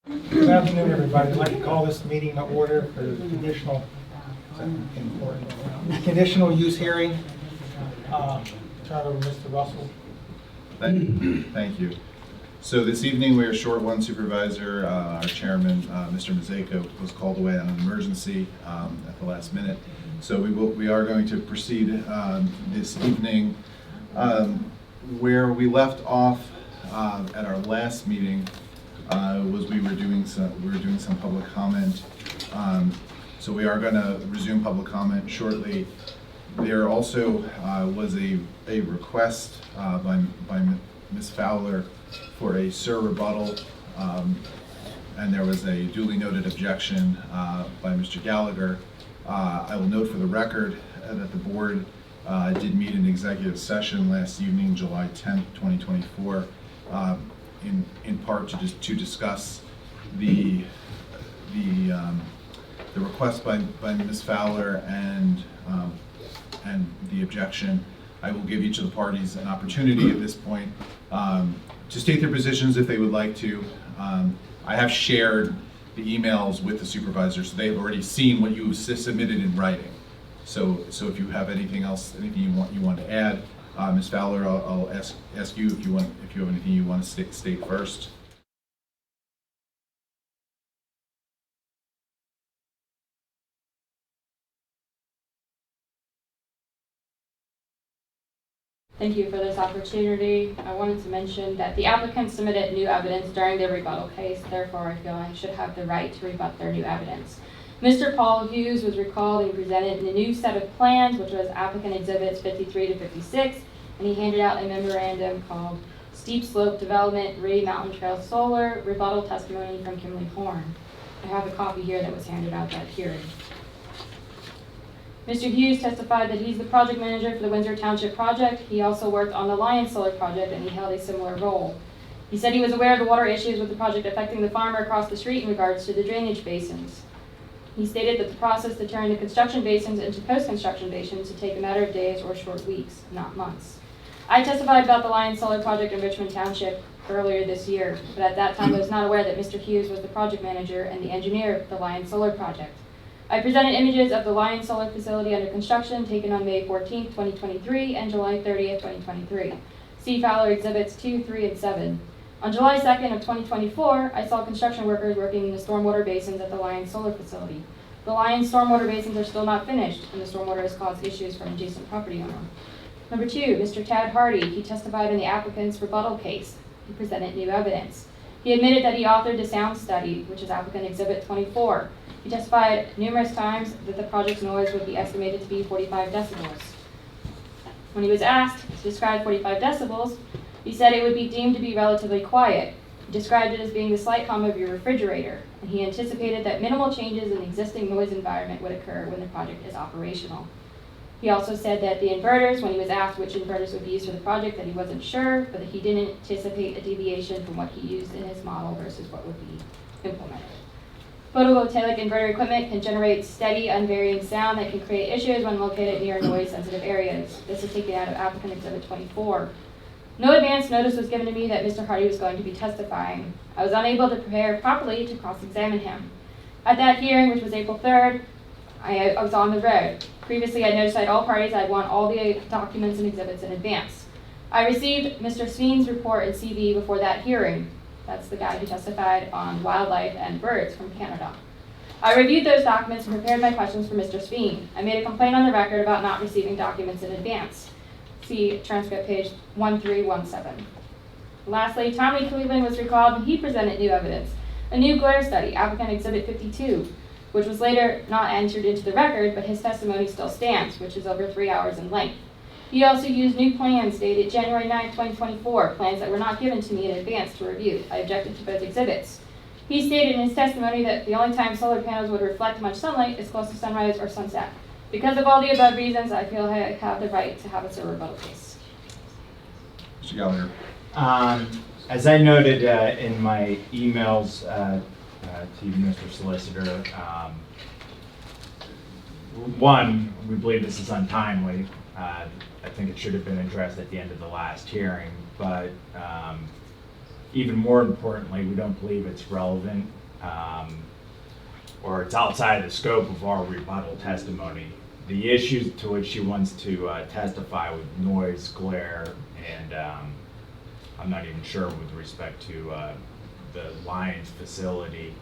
Good afternoon, everybody. I'd like to call this meeting to order for the conditional, conditional use hearing. Turn it over to Mr. Russell. Thank you. So this evening we are short one supervisor. Our chairman, Mr. Mazeko, was called away on an emergency at the last minute. So we are going to proceed this evening where we left off at our last meeting. Was we were doing some public comment. So we are going to resume public comment shortly. There also was a request by Ms. Fowler for a SIR rebuttal, and there was a duly noted objection by Mr. Gallagher. I will note for the record that the board did meet in executive session last evening, July 10th, 2024, in part to discuss the request by Ms. Fowler and the objection. I will give each of the parties an opportunity at this point to state their positions if they would like to. I have shared the emails with the supervisors, so they've already seen what you submitted in writing. So if you have anything else, anything you want to add, Ms. Fowler, I'll ask you if you have anything you want to state first. Thank you for this opportunity. I wanted to mention that the applicant submitted new evidence during their rebuttal case. Therefore, I feel I should have the right to rebut their new evidence. Mr. Paul Hughes was recalled and presented a new set of plans, which was applicant exhibits 53 to 56, and he handed out a memorandum called Steep Slope Development Ray Mountain Trail Solar Rebuttal Testimony from Kimberly Horn. I have a copy here that was handed out at hearing. Mr. Hughes testified that he's the project manager for the Windsor Township project. He also worked on the Lions Solar project, and he held a similar role. He said he was aware of the water issues with the project affecting the farmer across the street in regards to the drainage basins. He stated that the process to turn the construction basins into post-construction basins would take a matter of days or short weeks, not months. I testified about the Lions Solar project in Richmond Township earlier this year, but at that time I was not aware that Mr. Hughes was the project manager and the engineer of the Lions Solar project. I presented images of the Lions Solar facility under construction taken on May 14, 2023 and July 30, 2023. See Fowler Exhibits 2, 3, and 7. On July 2nd of 2024, I saw construction workers working in the stormwater basins at the Lions Solar facility. The Lions stormwater basins are still not finished, and the stormwater has caused issues for an adjacent property owner. Number 2, Mr. Tad Hardy. He testified in the applicant's rebuttal case. He presented new evidence. He admitted that he authored the sound study, which is applicant Exhibit 24. He testified numerous times that the project's noise would be estimated to be 45 decibels. When he was asked to describe 45 decibels, he said it would be deemed to be relatively quiet. He described it as being the slight hum of your refrigerator, and he anticipated that minimal changes in the existing noise environment would occur when the project is operational. He also said that the inverters, when he was asked which inverters would be used for the project, that he wasn't sure, but that he didn't anticipate a deviation from what he used in his model versus what would be implemented. Photovoltaic inverter equipment can generate steady, unvarying sound that can create issues when located near noise-sensitive areas. This is taken out of applicant Exhibit 24. No advance notice was given to me that Mr. Hardy was going to be testifying. I was unable to prepare properly to cross-examine him. At that hearing, which was April 3rd, I was on the road. Previously, I notified all parties I'd want all the documents and exhibits in advance. I received Mr. Sveen's report and CV before that hearing. That's the guy who testified on wildlife and birds from Canada. I reviewed those documents and prepared my questions for Mr. Sveen. I made a complaint on the record about not receiving documents in advance. See transcript page 1317. Lastly, Tommy Cleveland was recalled and he presented new evidence. A new glare study, applicant Exhibit 52, which was later not entered into the record, but his testimony still stands, which is over 3 hours in length. He also used new plans dated January 9, 2024, plans that were not given to me in advance to review. I objected to both exhibits. He stated in his testimony that the only time solar panels would reflect much sunlight is close to sunrise or sunset. Because of all the above reasons, I feel I have the right to have a SIR rebuttal case. Mr. Gallagher. As I noted in my emails to you, Mr. Solicitor, one, we believe this is untimely. I think it should have been addressed at the end of the last hearing, but even more importantly, we don't believe it's relevant, or it's outside the scope of our rebuttal testimony. The issues to which she wants to testify with noise, glare, and I'm not even sure with respect to the Lions facility,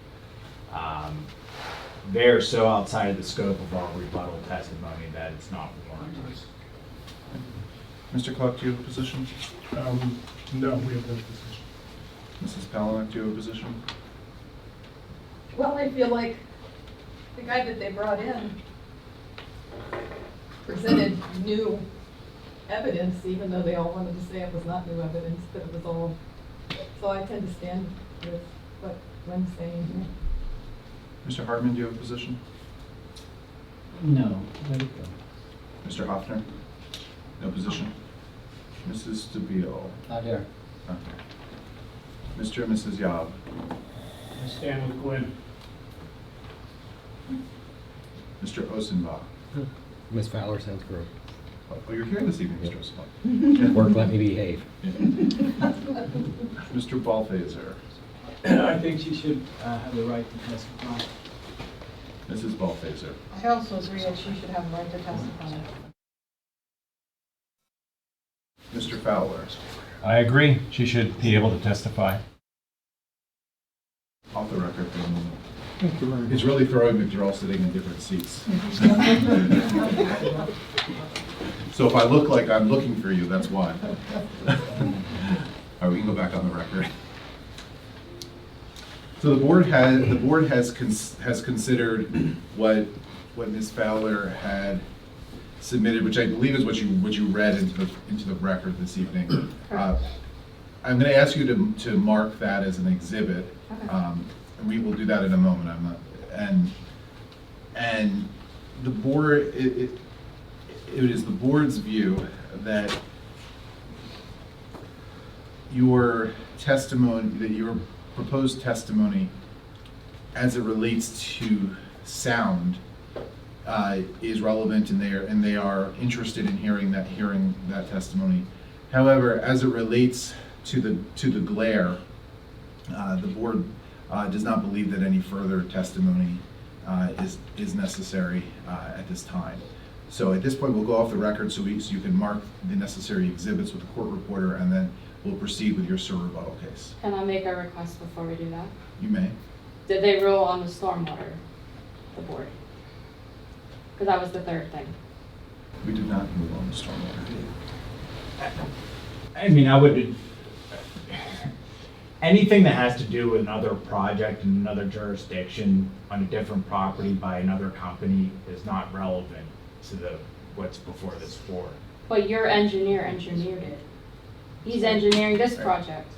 they're so outside of the scope of our rebuttal testimony that it's not warranted. Mr. Clark, do you have a position? No, we have no position. Mrs. Palaniuk, do you have a position? Well, I feel like the guy that they brought in presented new evidence, even though they all wanted to say it was not new evidence, but it was all, so I tend to stand with what Lynn's saying here. Mr. Hartman, do you have a position? No, let it go. Mr. Hoffner? No position? Mrs. DeBeal? Not here. Okay. Mr. and Mrs. Yob? I stand with Gwen. Mr. Osenbach? Miss Fowler sounds great. Oh, you're here this evening, Mr. Osenbach. Work, let me behave. Mr. Balthaser? I think she should have the right to testify. Mrs. Balthaser? I also agree that she should have the right to testify. Mr. Fowler? I agree. She should be able to testify. Off the record for a moment. It's really throwing that you're all sitting in different seats. So if I look like I'm looking for you, that's why. All right, we can go back on the record. So the board has considered what Ms. Fowler had submitted, which I believe is what you read into the record this evening. I'm going to ask you to mark that as an exhibit. Okay. And we will do that in a moment. And the board, it is the board's view that your testimony, that your proposed testimony as it relates to sound is relevant, and they are interested in hearing that testimony. However, as it relates to the glare, the board does not believe that any further testimony is necessary at this time. So at this point, we'll go off the record so you can mark the necessary exhibits with the court reporter, and then we'll proceed with your SIR rebuttal case. Can I make a request before we do that? You may. Did they rule on the stormwater, the board? Because that was the third thing. We did not move on the stormwater. I mean, I would, anything that has to do with another project in another jurisdiction on a different property by another company is not relevant to what's before this board. But your engineer engineered it. He's engineering this project.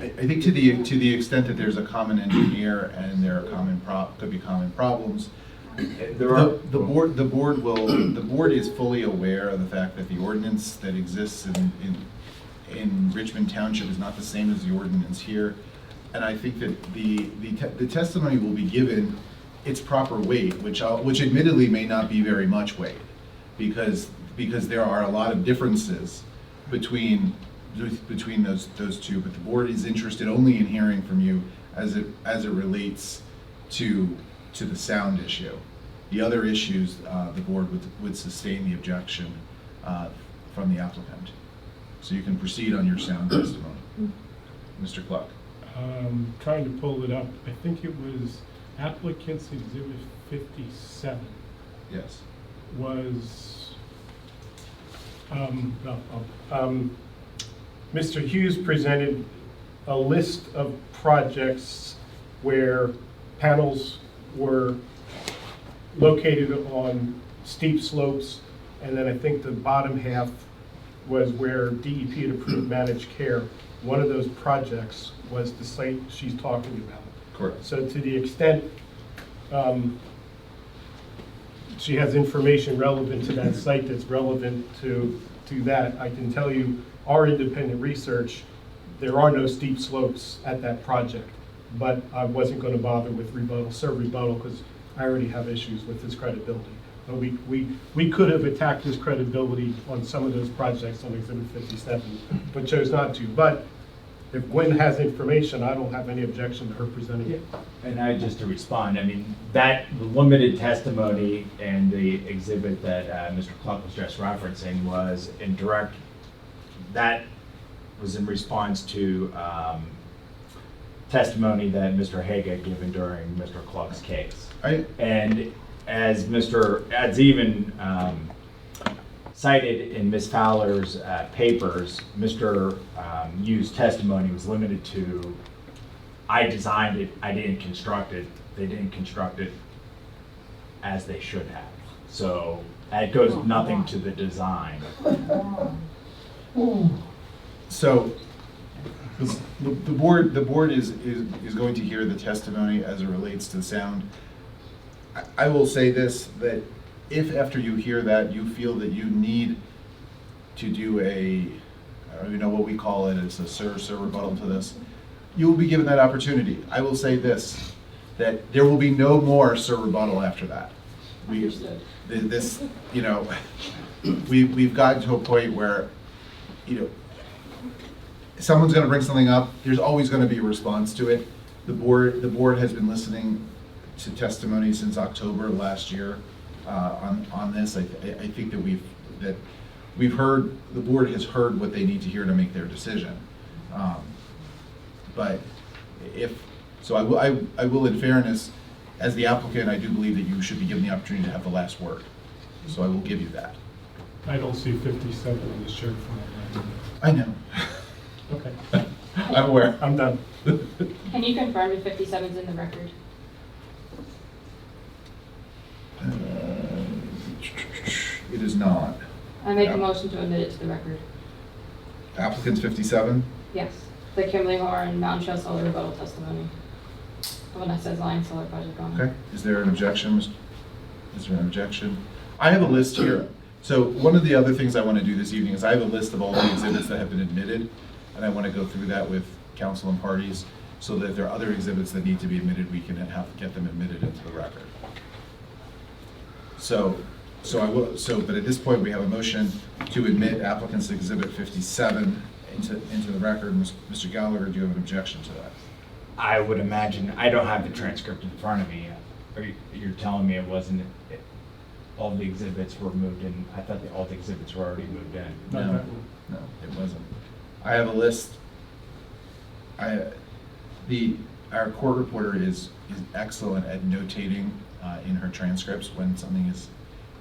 I think to the extent that there's a common engineer and there are could be common problems, the board is fully aware of the fact that the ordinance that exists in Richmond Township is not the same as the ordinance here, and I think that the testimony will be given its proper weight, which admittedly may not be very much weight, because there are a lot of differences between those two, but the board is interested only in hearing from you as it relates to the sound issue. The other issues, the board would sustain the objection from the applicant. So you can proceed on your sound testimony. Mr. Cluck. Trying to pull it up. I think it was applicant's exhibit 57 Yes. was, Mr. Hughes presented a list of projects where panels were located on steep slopes, and then I think the bottom half was where DEP had approved managed care. One of those projects was the site she's talking about. Correct. So to the extent she has information relevant to that site that's relevant to that, I can tell you our independent research, there are no steep slopes at that project. But I wasn't going to bother with SIR rebuttal because I already have issues with his credibility. But we could have attacked his credibility on some of those projects on Exhibit 57, but chose not to. But if Gwen has information, I don't have any objection to her presenting it. And I, just to respond, I mean, that limited testimony and the exhibit that Mr. Cluck was just referencing was in direct, that was in response to testimony that Mr. Hague had given during Mr. Cluck's case. And as even cited in Ms. Fowler's papers, Mr. Yu's testimony was limited to, I designed it, I didn't construct it, they didn't construct it as they should have. So that goes nothing to the design. So the board is going to hear the testimony as it relates to the sound. I will say this, that if after you hear that, you feel that you need to do what we call it, it's a sir rebuttal to this, you will be given that opportunity. I will say this, that there will be no more sir rebuttal after that. Understood. We've gotten to a point where, someone's going to bring something up, there's always going to be a response to it. The board has been listening to testimony since October of last year on this. I think that we've heard, the board has heard what they need to hear to make their decision. But I will, in fairness, as the applicant, I do believe that you should be given the opportunity to have the last word. So I will give you that. I don't see 57 on the sheriff file. I know. Okay, I'm aware. I'm done. Can you confirm if 57's in the record? It is not. I make Yeah. a motion to admit it to the record. Applicant's 57? Yes, the Kimberly Moore and Mountain Shell Solar rebuttal testimony. The one that says Lion Solar Project on it. Okay, is there an objection? Is there an objection? I have a list here. So one of the other things I want to do this evening is I have a list of all the exhibits that have been admitted, and I want to go through that with council and parties, so that if there are other exhibits that need to be admitted, we can get them admitted into the record. But at this point, we have a motion to admit applicant's exhibit 57 into the record. Mr. Gallagher, do you have an objection to that? I would imagine, I don't have the transcript in front of me. You're telling me it wasn't, all the exhibits were moved in? I thought all the exhibits were already moved in. No, it wasn't. I have a list. Our court reporter is excellent at notating in her transcripts when something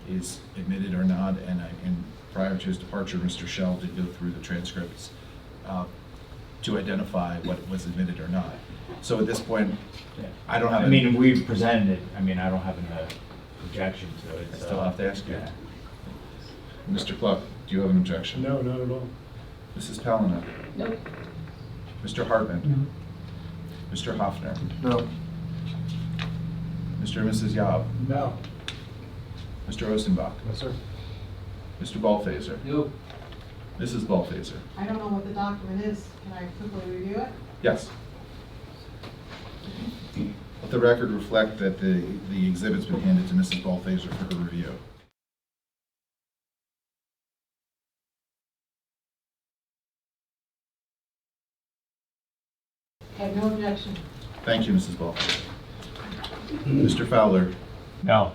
is admitted or not, and prior to his departure, Mr. Shell did go through the transcripts to identify what was admitted or not. So at this point, I don't have. I mean, we've presented it. I mean, I don't have an objection to it. I still have to ask you. Yeah. Mr. Cluck, do you have an objection? No, not at all. Mrs. Palina? Nope. Mr. Hartman? Mr. Hoffner? No. Mr. and Mrs. Yob? No. Mr. Osenbach? Yes, sir. Mr. Ballfaser? No. Mrs. Ballfaser? I don't know what the document is. Can I quickly review it? Yes. Let the record reflect that the exhibit's been handed to Mrs. Ballfaser for her review. I have no objection. Thank you, Mrs. Ballfaser. Mr. Fowler? No.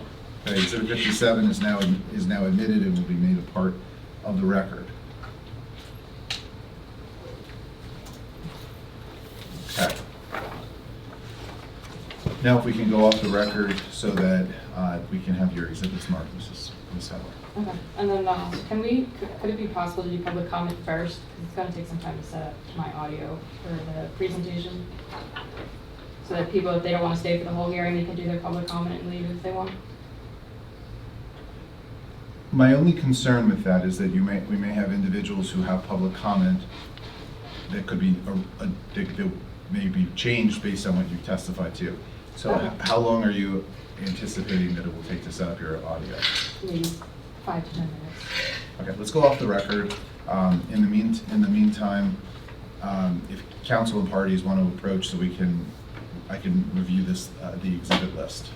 Okay, exhibit 57 is now admitted and will be made a part of the record. Okay. Now if we can go off the record so that we can have your exhibits marked, Ms. Heller. Okay, and then could it be possible to do public comment first? 'Cause it's gonna take some time to set up my audio for the presentation. So that people, if they don't wanna stay for the whole hearing, they can do their public comment and leave if they want. My only concern with that is that we may have individuals who have public comment that could be, that may be changed based on what you testified to. So how long are you anticipating that it will take to set up your audio? Maybe 5 to 10 minutes. Okay, let's go off the record. In the meantime, if council and parties want to approach, so I can review the exhibit list.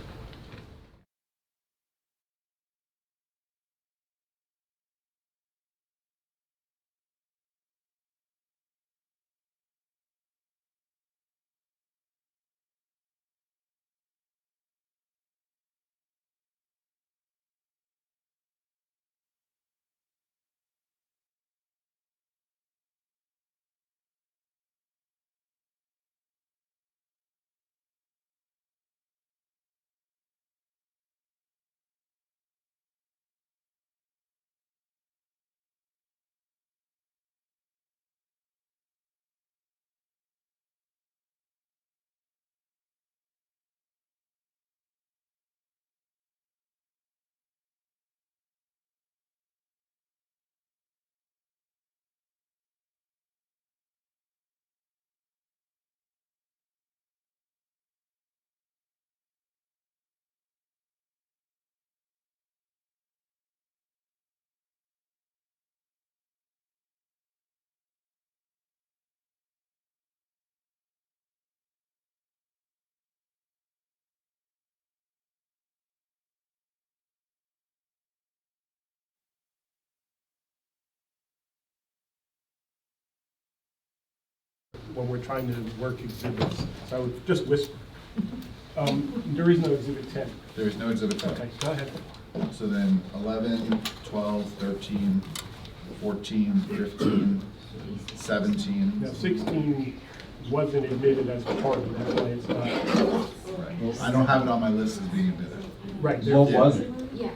when we're trying to work exhibits. So I would just whisper. There is no exhibit 10. There is no exhibit 10. Okay, go ahead. So then 11, 12, 13, 14, 15, 17. Now, 16 wasn't admitted as part of that, why it's not. Right. I don't have it on my list as being admitted. Right. What was it? Yes.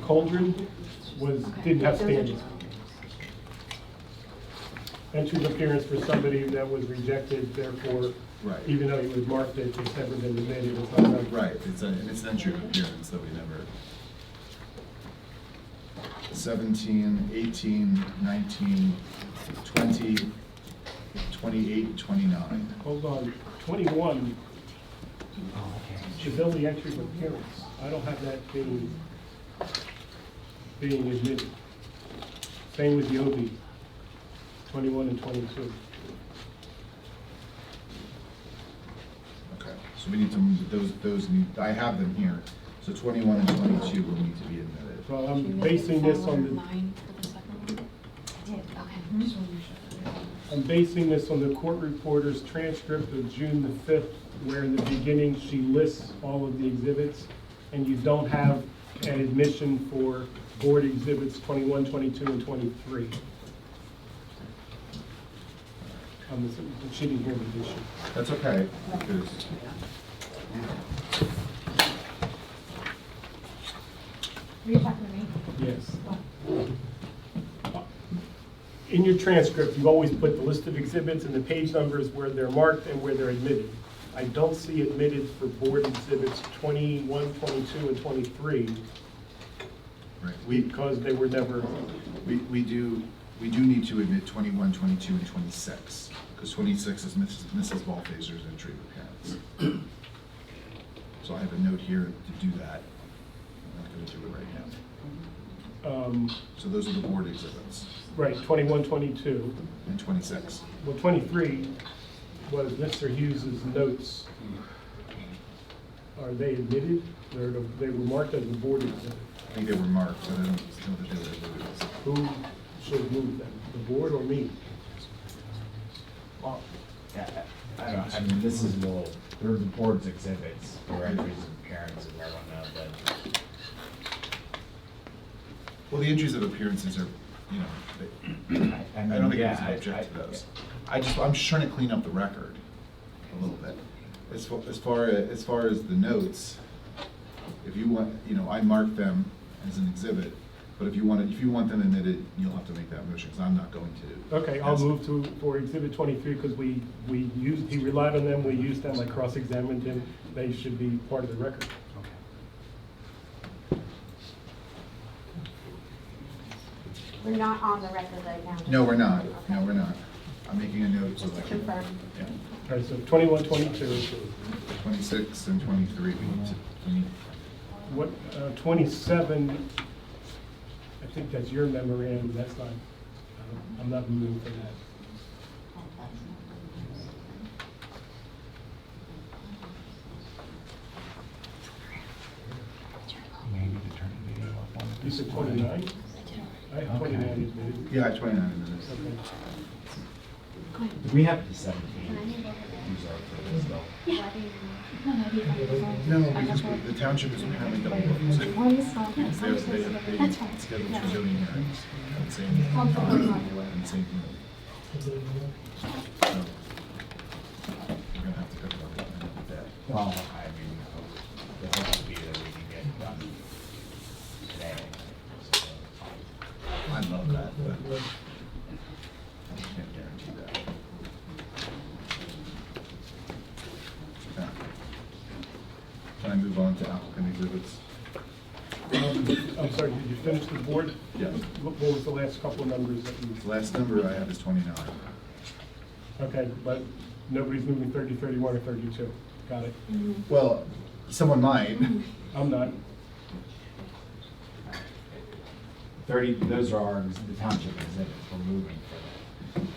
Cauldron didn't have standings. Entry of appearance for somebody that was rejected, therefore, Right. even though he was marked it, it's never been admitted. It's not done. Right, it's an entry of appearance that we never. 17, 18, 19, 20, 28, 29. Hold on, 21 is only entry of appearance. I don't have that being admitted. Same with the OB, 21 and 22. Okay, so we need to move those need, I have them here. So 21 and 22 will need to be admitted. So I'm basing this on the court reporter's transcript of June the 5th, where in the beginning she lists all of the exhibits, and you don't have an admission for board exhibits 21, 22, and 23. She didn't hear the issue. That's okay, because Were you talking to me? Yes. In your transcript, you always put the list of exhibits and the page numbers where they're marked and where they're admitted. I don't see admitted for board exhibits 21, 22, and 23 right, because they were never, we do need to admit 21, 22, and 26, because 26 is Mrs. Ballfazer's entry of appearance. So I have a note here to do that. I'm not going to do it right now. So those are the board exhibits, right, 21, 22. and 26. Well, 23 was Mr. Hughes's notes. Are they admitted? They were marked as a board exhibit. I think they were marked, but I don't know that they were admitted. Who should move them, the board or me? Well, yeah, I don't, I mean, this is a little, they're the board's exhibits, or entries of appearances, I don't know, but. Well, the entries of appearances are, you know, I don't think yeah, we object to those. I'm just trying to clean up the record a little bit. As far as the notes, if you want, you know, I mark them as an exhibit, but if you want them admitted, you'll have to make that motion, because I'm not going to. Okay, I'll move for exhibit 23, because he relied on them, we used them, I cross-examined him, they should be part of the record. We're not on the record right now. No, we're not. No, we're not. I'm making a note so Just to that I can. confirm. Yeah. All right, so 21, 22, 26 and 23, we need, what, 27, I think that's your memorandum, that's not, I'm not moving for that. Maybe to turn the video up on You said 29? I have 29 admitted. yeah, 29 minutes. Okay. Do we have the 17 reserved for this though? No, because the township is apparently double booked. They That's fine. scheduled No. for zoning hearings on the same, I'll put it on. on the same thing. So, we're gonna have to pick it up on that. Well, I mean, the hope would be that we can get it done today. I love that, but I can't guarantee that. Okay. Can I move on to applicant exhibits? I'm sorry, did you finish the board? Yes. What was the last couple of numbers that you? The last number I have is 29. Okay, but nobody's moving 30, 31, or 32. Got it. Well, someone might. I'm not. 30, those are our, the township exhibits, we're moving for them.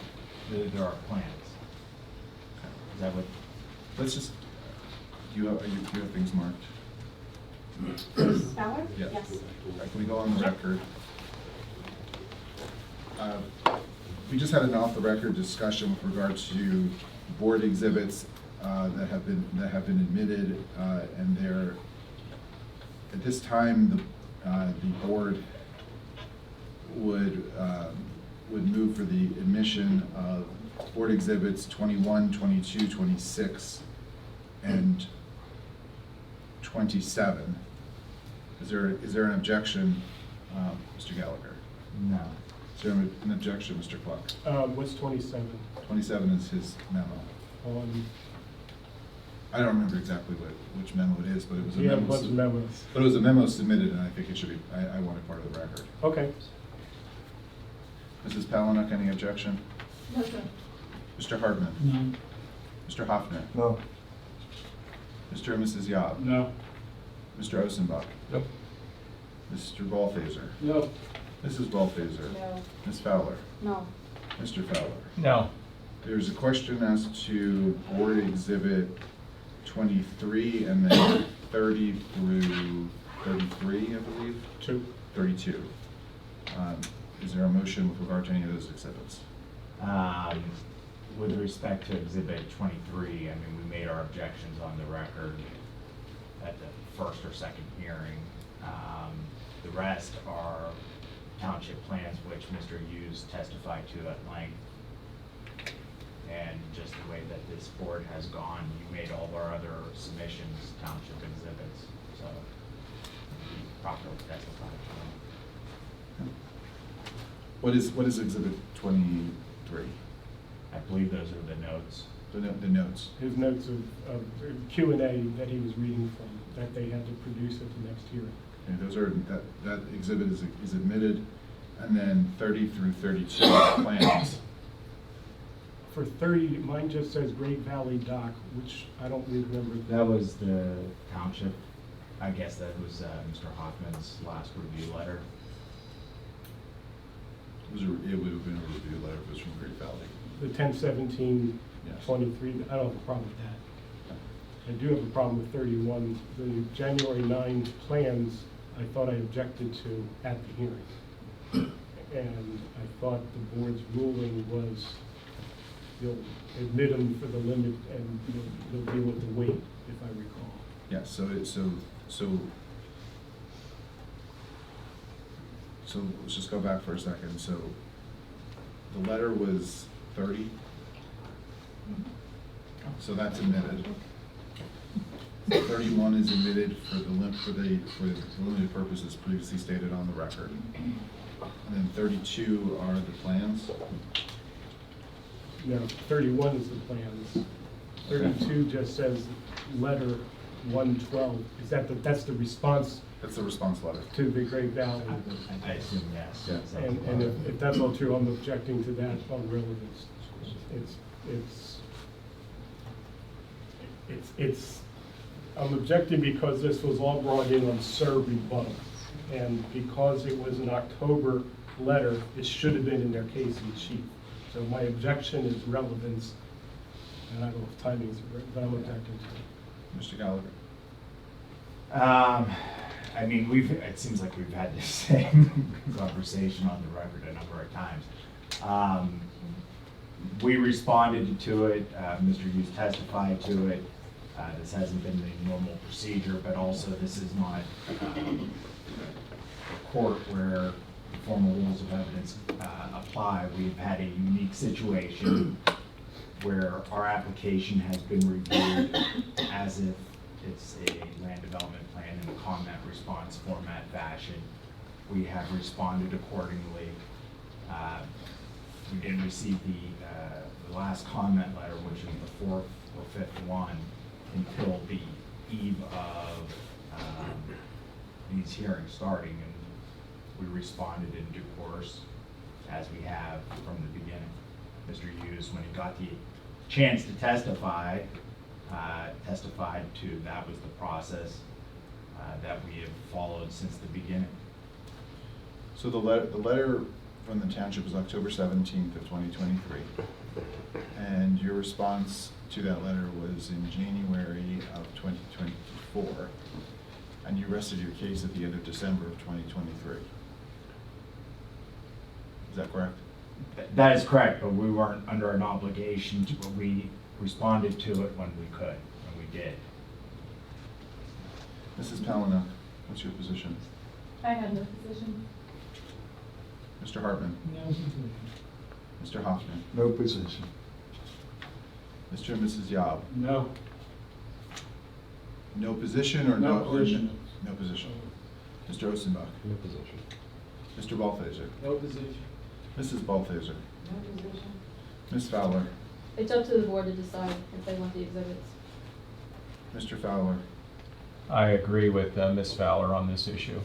There are plans. Is that what? Let's just, do you have things marked? Fowler? Yes. Yes. Can we go on the record? we just had an off-the-record discussion with regards to board exhibits that have been admitted, and they're, at this time, the board would move for the admission of board exhibits 21, 22, 26, and 27. Is there an objection, Mr. Gallagher? No. Is there an objection, Mr. Clark? What's 27? 27 is his memo. I don't remember exactly which memo it is, but it was a Yeah, memo. what's memos? But it was a memo submitted, and I think it should be, I want it part of the record. Okay. Mrs. Palaniuk, any objection? No, sir. Mr. Hardman? No. Mr. Hoffner? No. Mr. and Mrs. Yob? No. Mr. Osenbach? Nope. Mr. Ballfaser? No. Mrs. Ballfaser? No. Ms. Fowler? No. Mr. Fowler? No. There's a question as to board exhibit 23 and then 30 through 33, I believe? 32. Is there a motion with regard to any of those exhibits? With respect to Exhibit 23, I mean, we made our objections on the record at the first or second hearing. The rest are township plans, which Mr. Hughes testified to at length. And just the way that this board has gone, you made all our other submissions township exhibits, so you properly testified to them. What is exhibit 23? I believe those are the notes. The notes. His notes of Q&A that he was reading from, that they had to produce at the next hearing. Okay, those are, that exhibit is admitted, and then 30 through 32 are plans. For 30, mine just says Great Valley Dock, which I don't remember. That was the township, I guess that was Mr. Hoffman's last review letter. It would have been a review letter if it was from Great Valley. The 10/17/23, Yes. I don't have a problem with that. I do have a problem with 31. The January 9 plans, I thought I objected to at the hearing. And I thought the board's ruling was you'll admit them for the limit and you'll deal with the weight, if I recall. Yeah, so let's just go back for a second. So the letter was 30. So that's admitted. 31 is admitted for the limited purposes previously stated on the record. And then 32 are the plans. No, 31 is the plans. 32 just says letter 112. That's the response That's the response letter. to the Great Valley. I assume yes. Yeah. And if that's all true, I'm objecting to that on relevance. I'm objecting because this was all brought in on SIR rebuttal. And because it was an October letter, it should have been in their case in chief. So my objection is relevance, and I don't know if timing is, but I'm objecting to it. Mr. Gallagher. I mean, it seems like we've had the same conversation on the record a number of times. We responded to it, Mr. Hughes testified to it. This hasn't been the normal procedure, but also this is not a court where formal rules of evidence apply. We've had a unique situation where our application has been reviewed as if it's a land development plan in a comment response format fashion. We have responded accordingly. We didn't receive the last comment letter, which is the fourth or fifth one, until the eve of these hearings starting, and we responded in due course, as we have from the beginning. Mr. Hughes, when he got the chance to testify, testified to that was the process that we have followed since the beginning. So the letter from the township was October 17th of 2023. And your response to that letter was in January of 2024. And you rested your case at the end of December of 2023. Is that correct? That is correct, but we weren't under an obligation to, we responded to it when we could, and we did. Mrs. Palina, what's your position? I have no position. Mr. Hartman? No position. Mr. Hoffman? No position. Mr. and Mrs. Yob? No. No position or no? No position. No position. Mr. Ostenbach? No position. Mr. Balthaser? No position. Mrs. Balthaser? No position. Ms. Fowler? It's up to the board to decide if they want the exhibits. Mr. Fowler? I agree with Ms. Fowler on this issue.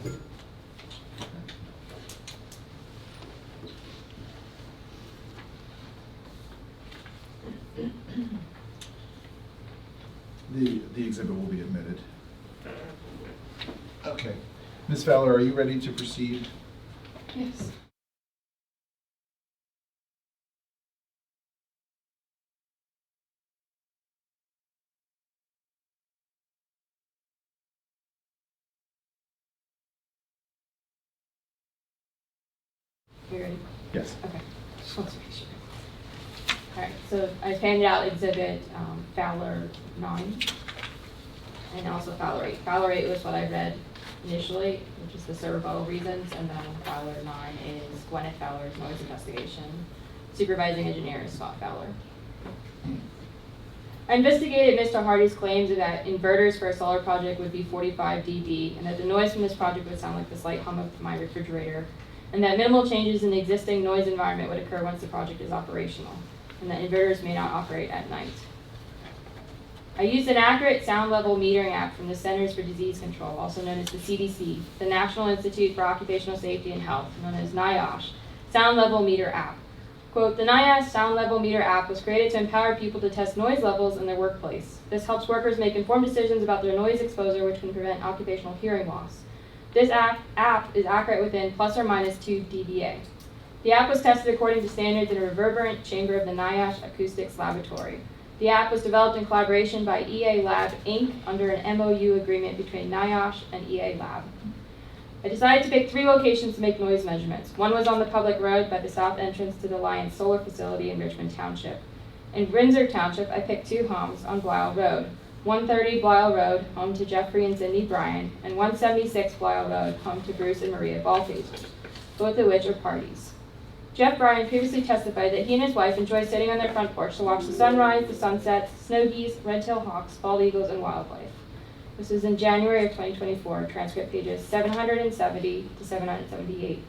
The exhibit will be admitted. Okay. Ms. Fowler, are you ready to proceed? Yes. You ready? Yes. Okay. Just want to make sure. All right, so I handed out exhibit Fowler 9 and also Fowler 8. Fowler 8 was what I read initially, which is the Servo reasons, and then Fowler 9 is Gwyneth Fowler's noise investigation. Supervising engineer is Scott Fowler. I investigated Mr. Hardy's claims that inverters for a solar project would be 45 dB and that the noise from this project would sound like the slight hum of my refrigerator, and that minimal changes in the existing noise environment would occur once the project is operational, and that inverters may not operate at night. I used an accurate sound level metering app from the Centers for Disease Control, also known as the CDC, the National Institute for Occupational Safety and Health, known as NIOSH, sound level meter app. Quote, the NIOSH sound level meter app was created to empower people to test noise levels in their workplace. This helps workers make informed decisions about their noise exposure, which can prevent occupational hearing loss. This app is accurate within plus or minus 2 dBA. The app was tested according to standards in a reverberant chamber of the NIOSH Acoustics Laboratory. The app was developed in collaboration by EA Lab, Inc. under an MOU agreement between NIOSH and EA Lab. I decided to pick 3 locations to make noise measurements. One was on the public road by the south entrance to the Lions Solar Facility in Richmond Township. In Windsor Township, I picked 2 homes on Blyle Road. 130 Blyle Road, home to Jeffrey and Cindy Bryan, and 176 Blyle Road, home to Bruce and Maria Balthaser, both of which are parties. Jeff Bryan previously testified that he and his wife enjoy sitting on their front porch to watch the sunrise, the sunsets, snow geese, red-tailed hawks, bald eagles, and wildlife. This is in January of 2024, transcript pages 770 to 778.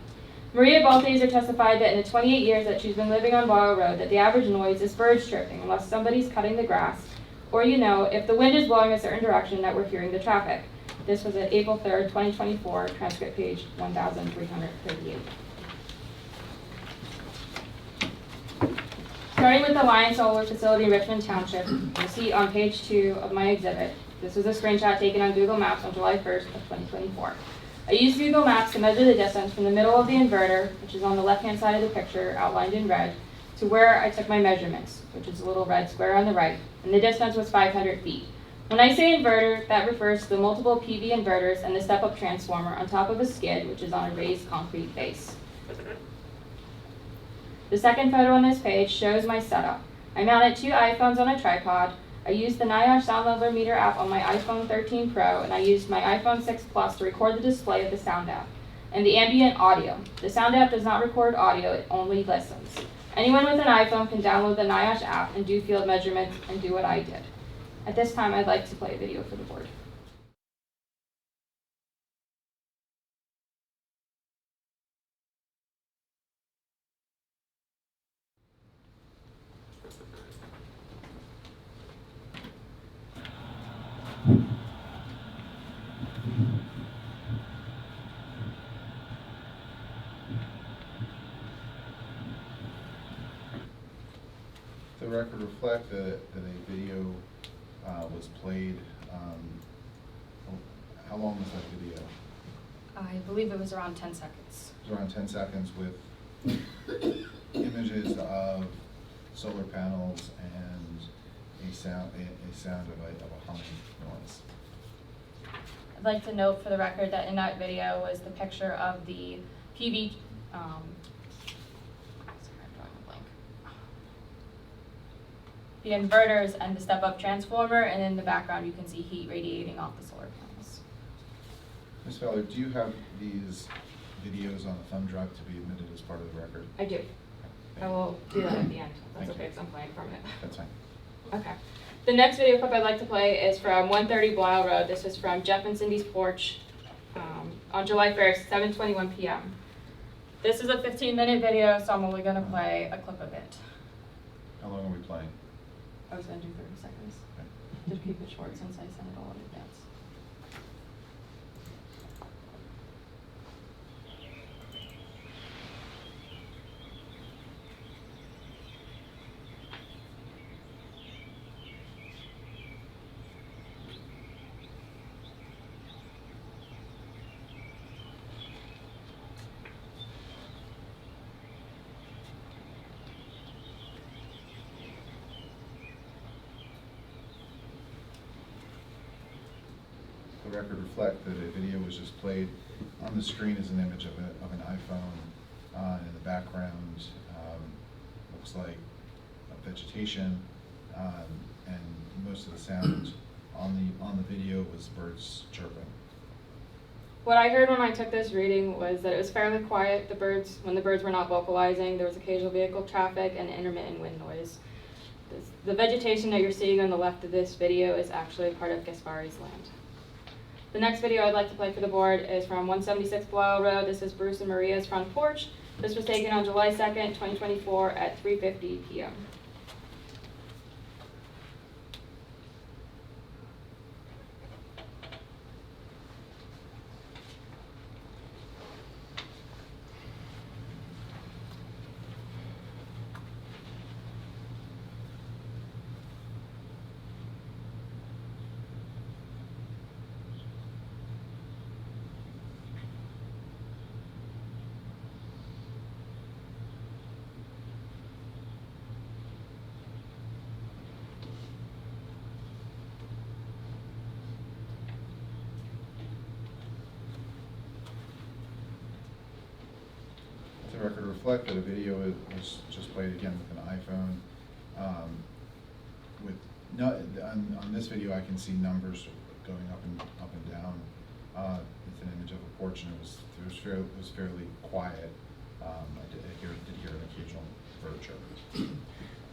Maria Balthaser testified that in the 28 years that she's been living on Blyle Road, that the average noise is birds chirping unless somebody's cutting the grass, or if the wind is blowing a certain direction, that we're hearing the traffic. This was at April 3rd, 2024, transcript page 1338. Starting with the Lions Solar Facility in Richmond Township, you'll see on page 2 of my exhibit. This was a screenshot taken on Google Maps on July 1st of 2024. I used Google Maps to measure the distance from the middle of the inverter, which is on the left-hand side of the picture, outlined in red, to where I took my measurements, which is a little red square on the right, and the distance was 500 feet. When I say inverter, that refers to the multiple PV inverters and the step-up transformer on top of a skid, which is on a raised concrete base. The second photo on this page shows my setup. I mounted 2 iPhones on a tripod. I used the NIOSH sound level meter app on my iPhone 13 Pro, and I used my iPhone 6 Plus to record the display of the sound app and the ambient audio. The sound app does not record audio, it only listens. Anyone with an iPhone can download the NIOSH app and do field measurements and do what I did. At this time, I'd like to play a video for the board. The record reflect that a video was played. How long was that video? I believe it was around 10 seconds. It was around 10 seconds with images of solar panels and a sound of a humming noise. I'd like to note for the record that in that video was the picture of the PV, the inverters and the step-up transformer, and in the background you can see heat radiating off the solar panels. Ms. Fowler, do you have these videos on a thumb drive to be admitted as part of the record? I do. I will do that at the end. That's Thank okay, you. because I'm playing from it. That's fine. Okay. The next video clip I'd like to play is from 130 Blau Road. This is from Jeff and Cindy's porch on July 1st, 7:21 p.m. This is a 15-minute video, so I'm only going to play a clip of it. How long are we playing? I was going to do 30 seconds. Okay. Just keep it short since I sent it all in advance. The record reflect that a video was just played. On the screen is an image of an iPhone. In the background, looks like vegetation, and most of the sound on the video was birds chirping. What I heard when I took this reading was that it was fairly quiet. When the birds were not vocalizing, there was occasional vehicle traffic and intermittent wind noise. The vegetation that you're seeing on the left of this video is actually part of Gaspari's land. The next video I'd like to play for the board is from 176 Blau Road. This is Bruce and Maria's front porch. This was taken on July 2nd, 2024 at 3:50 p.m. The record reflect that a video was just played again with an iPhone. On this video, I can see numbers going up and down. It's an image of a porch, and it was fairly quiet. I did hear an occasional bird chirp.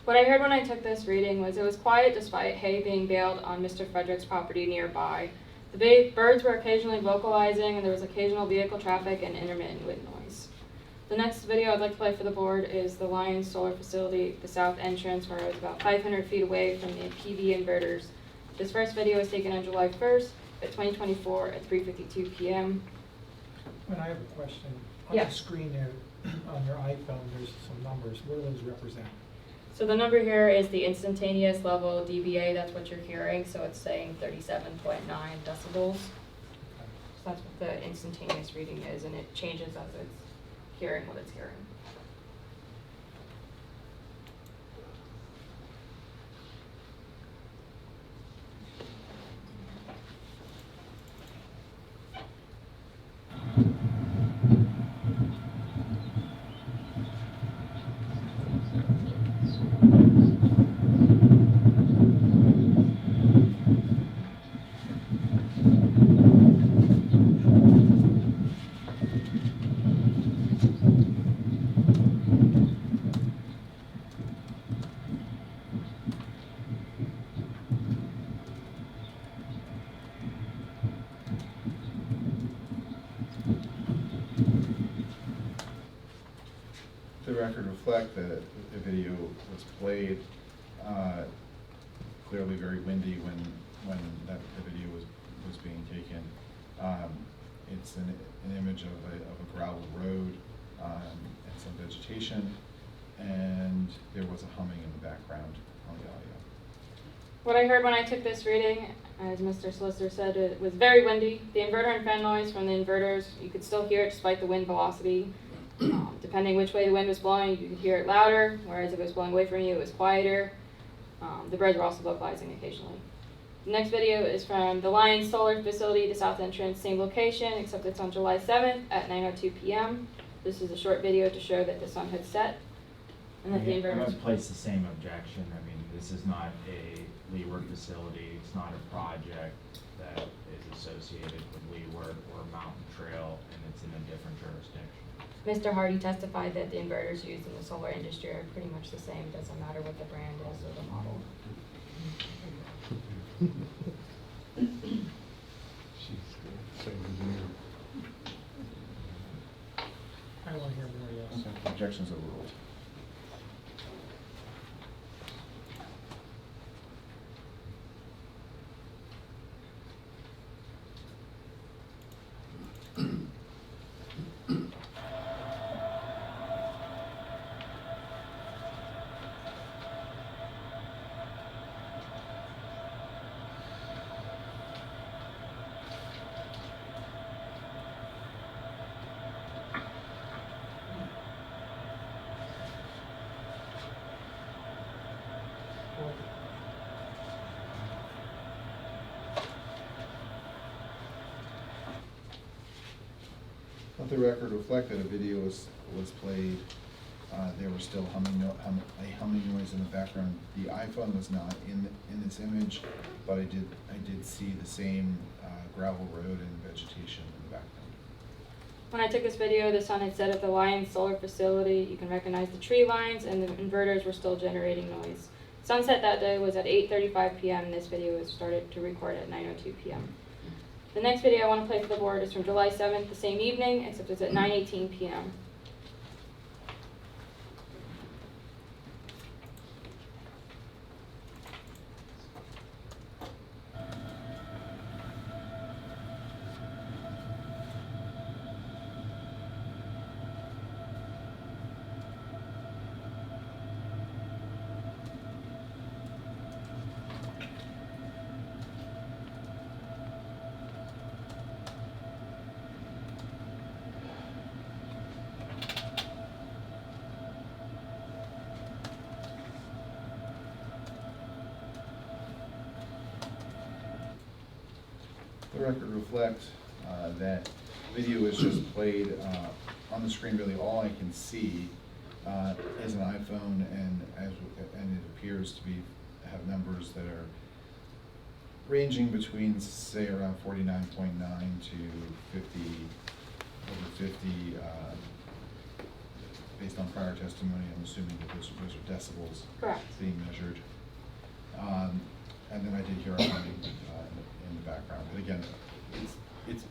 What I heard when I took this reading was it was quiet despite hay being baled on Mr. Frederick's property nearby. The birds were occasionally vocalizing, and there was occasional vehicle traffic and intermittent wind noise. The next video I'd like to play for the board is the Lions Solar Facility, the south entrance, where I was about 500 feet away from the PV inverters. This first video was taken on July 1st at 2024 at 3:52 p.m. And I have a question. On Yeah. the screen there, on your iPhone, there's some numbers. What do those represent? So the number here is the instantaneous level dBA, that's what you're hearing, so it's saying 37.9 decibels. So that's what the instantaneous reading is, and it changes as it's hearing what it's hearing. The record reflect that the video was played, clearly very windy when the video was being taken. It's an image of a gravel road and some vegetation, and there was a humming in the background on the audio. What I heard when I took this reading, as Mr. Solicitor said, it was very windy. The inverter and fan noise from the inverters, you could still hear it despite the wind velocity. Depending which way the wind was blowing, you could hear it louder, whereas if it was blowing away from you, it was quieter. The birds were also vocalizing occasionally. The next video is from the Lions Solar Facility, the south entrance, same location, except it's on July 7th at 9:02 p.m. This is a short video to show that the sun had set. And that the I'm gonna inverters, place the same objection. I mean, this is not a leeward facility. It's not a project that is associated with leeward or mountain trail, and it's in a different jurisdiction. Mr. Hardy testified that the inverters used in the solar industry are pretty much the same. Doesn't matter what the brand is or the model. I don't want to hear anybody else. Objections overruled. Let the record reflect that a video was played. There was still a humming noise in the background. The iPhone was not in this image, but I did see the same gravel road and vegetation in the background. When I took this video, the sun had set at the Lions Solar Facility. You can recognize the tree lines, and the inverters were still generating noise. Sunset that day was at 8:35 p.m. This video was started to record at 9:02 p.m. The next video I want to play for the board is from July 7th, the same evening, except it's at 9:18 p.m. The record reflects that video is just played on the screen. Really, all I can see is an iPhone, and it appears to have numbers that are ranging between, say, around 49.9 to 50, over 50. Based on prior testimony, I'm assuming that those are decibels Correct. being measured. And then I did hear a humming in the background. But again, it's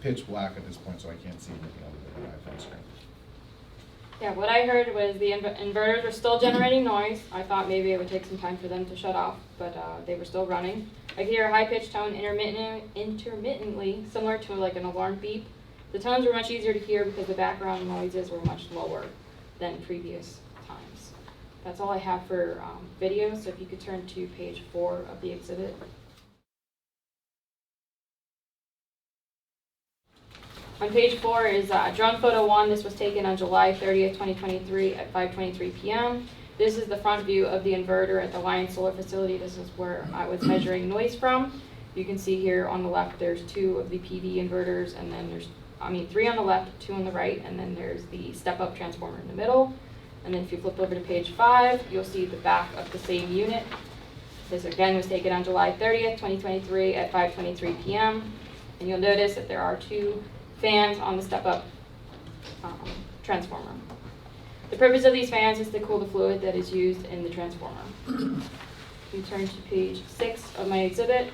pitch black at this point, so I can't see anything other than the iPhone screen. Yeah, what I heard was the inverters were still generating noise. I thought maybe it would take some time for them to shut off, but they were still running. I could hear a high-pitched tone intermittently, similar to like an alarm beep. The tones were much easier to hear because the background noises were much lower than previous times. That's all I have for video, so if you could turn to page 4 of the exhibit. On page 4 is drone photo 1. This was taken on July 30th, 2023 at 5:23 p.m. This is the front view of the inverter at the Lions Solar Facility. This is where I was measuring noise from. You can see here on the left there's 2 of the PV inverters, and then there's 3 on the left, 2 on the right, and then there's the step-up transformer in the middle. And then if you flip over to page 5, you'll see the back of the same unit. This again was taken on July 30th, 2023 at 5:23 p.m. And you'll notice that there are 2 fans on the step-up transformer. The purpose of these fans is to cool the fluid that is used in the transformer. You turn to page 6 of my exhibit.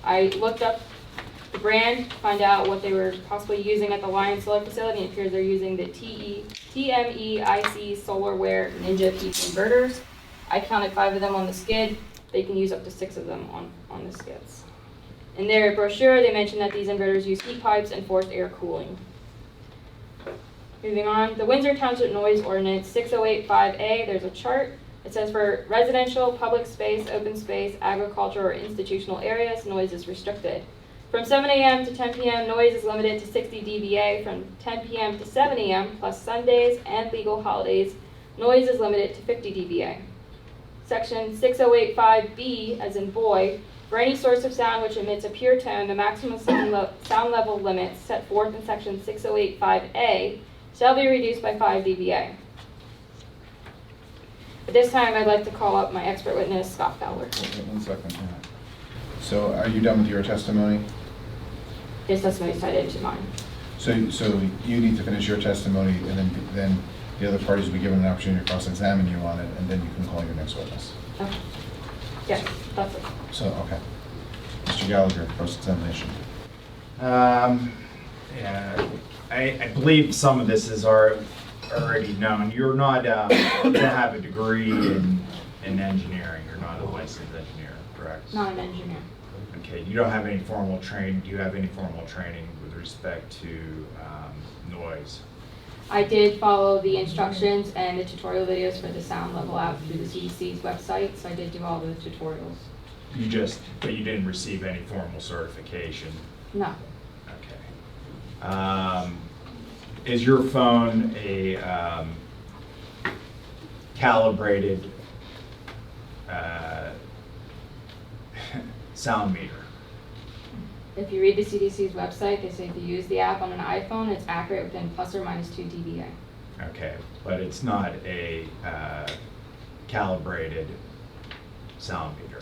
I looked up the brand to find out what they were possibly using at the Lions Solar Facility. It appears they're using the TMEIC Solarware Ninja PV inverters. I counted 5 of them on the skid. They can use up to 6 of them on the skids. In their brochure, they mentioned that these inverters use heat pipes and forced air cooling. Moving on, the Windsor Township Noise Ordinance 6085A, there's a chart. It says for residential, public space, open space, agriculture, or institutional areas, noise is restricted. From 7 a.m. to 10 p.m., noise is limited to 60 dBA. From 10 p.m. to 7 a.m., plus Sundays and legal holidays, noise is limited to 50 dBA. Section 6085B, as in boy, for any source of sound which emits a pure tone, the maximum sound level limits set forth in section 6085A shall be reduced by 5 dBA. At this time, I'd like to call up my expert witness, Scott Fowler. Okay, 1 second. So are you done with your testimony? His testimony is tied into mine. So you need to finish your testimony, and then the other parties will be given an opportunity to cross-examine you on it, and then you can call your next witness. Okay. Yes, that's it. So, okay. Mr. Gallagher, cross-examination. Yeah, I believe some of this is already known. You're not, you don't have a degree in engineering. You're not a licensed engineer, correct? Not an engineer. Okay, you don't have any formal training. Do you have any formal training with respect to noise? I did follow the instructions and the tutorial videos for the sound level app through the CDC's website, so I did do all the tutorials. But you didn't receive any formal certification? No, Okay. Is your phone a calibrated sound meter? if you read the CDC's website, they say if you use the app on an iPhone, it's accurate within plus or minus 2 dBA. Okay, but it's not a calibrated sound meter.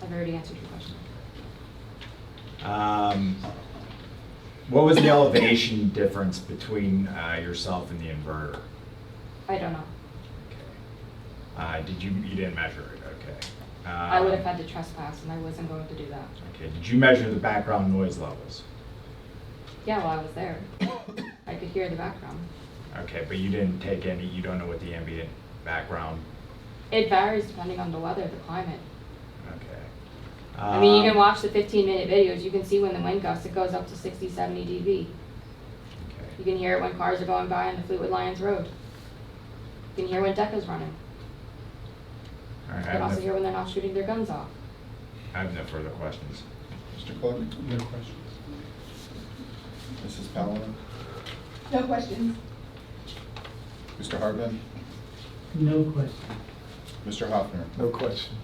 I've already answered your question. What was the elevation difference between yourself and the inverter? I don't know. Okay. You didn't measure it, okay. I would have had to trespass, and I wasn't going to do that. Okay, did you measure the background noise levels? Yeah, while I was there, I could hear the background. Okay, but you didn't take any, you don't know what the ambient background, It varies depending on the weather, the climate. okay. I mean, you can watch the 15-minute videos. You can see when the wind gusts, it goes up to 60, 70 dB. You Okay. can hear it when cars are going by on the Fleetwood Lions Road. You can hear when DECA's running. All right, You can also hear when they're not shooting their guns off. I have no further questions. Mr. Clark? No questions. Mrs. Powell? No questions. Mr. Hartman? No question. Mr. Hoffner? No questions.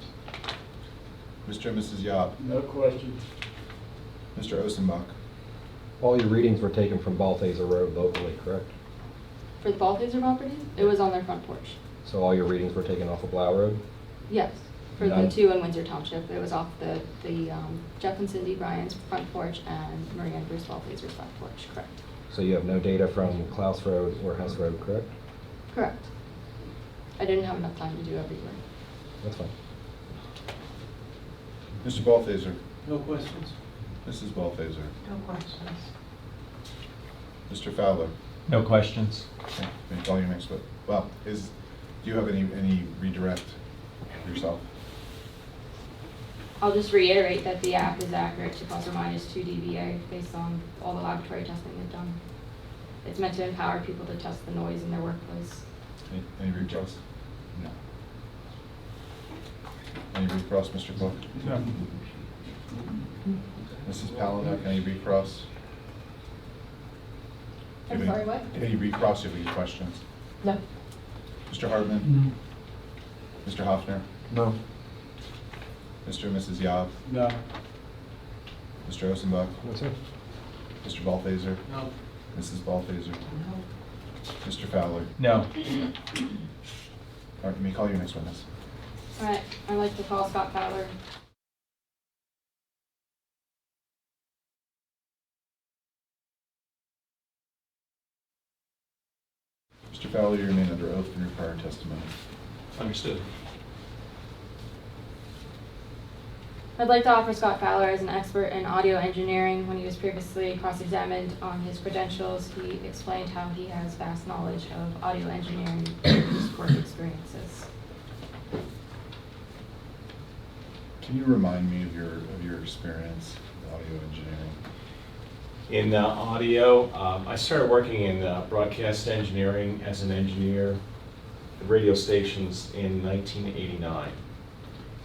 Mr. and Mrs. Yob? No questions. Mr. Osenbach? All your readings were taken from Balthaser Road locally, correct? For the Balthaser property, it was on their front porch. So all your readings were taken off of Blau Road? Yes, for the None. two in Windsor Township. It was off the Jeff and Cindy Bryan's front porch and Maria and Bruce Balthaser's front porch, correct? So you have no data from Klaus Road or Hess Road, correct? Correct. I didn't have enough time to do everywhere. That's fine. Mr. Balthaser? No questions. Mrs. Balthaser? No questions. Mr. Fowler? No questions. Okay, may I call your next witness? Well, do you have any redirect yourself? I'll just reiterate that the app is accurate to plus or minus 2 dBA based on all the laboratory testing they've done. It's meant to empower people to test the noise in their workplace. Any recross? No. Any recross, Mr. Clark? No. Mrs. Palaniuk, any recross? I'm sorry, what? Any recross, you have any questions? No. Mr. Hartman? Mr. Hoffner? No. Mr. and Mrs. Yob? No. Mr. Osenbach? No, sir. Mr. Balthaser? No. Mrs. Balthaser? No. Mr. Fowler? No. All right, let me call your next witness. All right, I'd like to call Scott Fowler. Mr. Fowler, you remain under oath in your prior testimony. Understood. I'd like to offer Scott Fowler as an expert in audio engineering. When he was previously cross-examined on his credentials, he explained how he has vast knowledge of audio engineering and his work experiences. Can you remind me of your experience in audio engineering? In audio, I started working in broadcast engineering as an engineer at radio stations in 1989.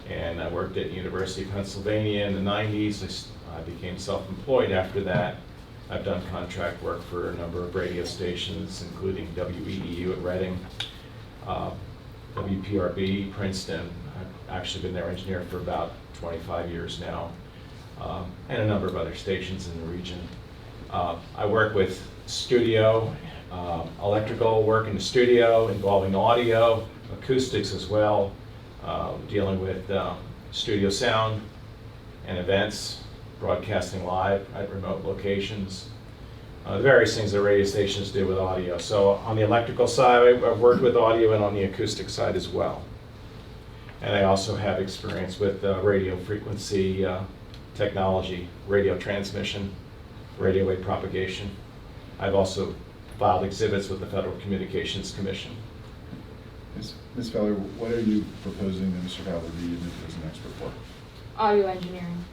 And I worked at University of Pennsylvania in the 90s. I became self-employed after that. I've done contract work for a number of radio stations, including WEEU at Reading, WPRB, Princeton. I've actually been their engineer for about 25 years now, and a number of other stations in the region. I work with studio, electrical work in the studio involving audio, acoustics as well, dealing with studio sound and events, broadcasting live at remote locations, the various things that radio stations do with audio. So on the electrical side, I've worked with audio, and on the acoustic side as well. And I also have experience with radio frequency technology, radio transmission, radio wave propagation. I've also filed exhibits with the Federal Communications Commission. Ms. Feller, what are you proposing that Mr. Fowler be admitted as an expert for? Audio engineering.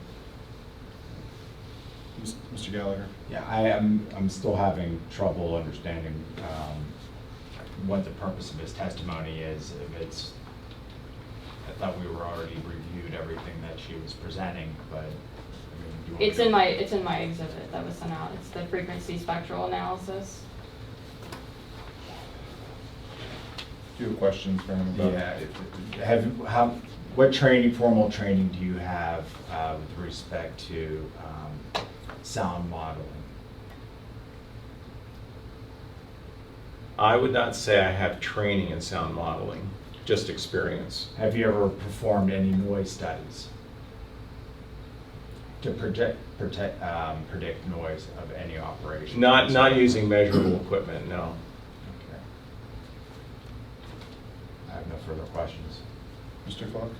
Mr. Gallagher? Yeah, I'm still having trouble understanding what the purpose of his testimony is. If it's, I thought we were already reviewed everything that she was presenting, but I mean, do you want It's me to- in my exhibit that was sent out. It's the frequency spectral analysis. Do you have questions for him about? Yeah, what training, formal training do you have with respect to sound modeling? I would not say I have training in sound modeling, just experience. Have you ever performed any noise studies to predict noise of any operation? Not using measurable equipment, no. Okay. I have no further questions. Mr. Falk?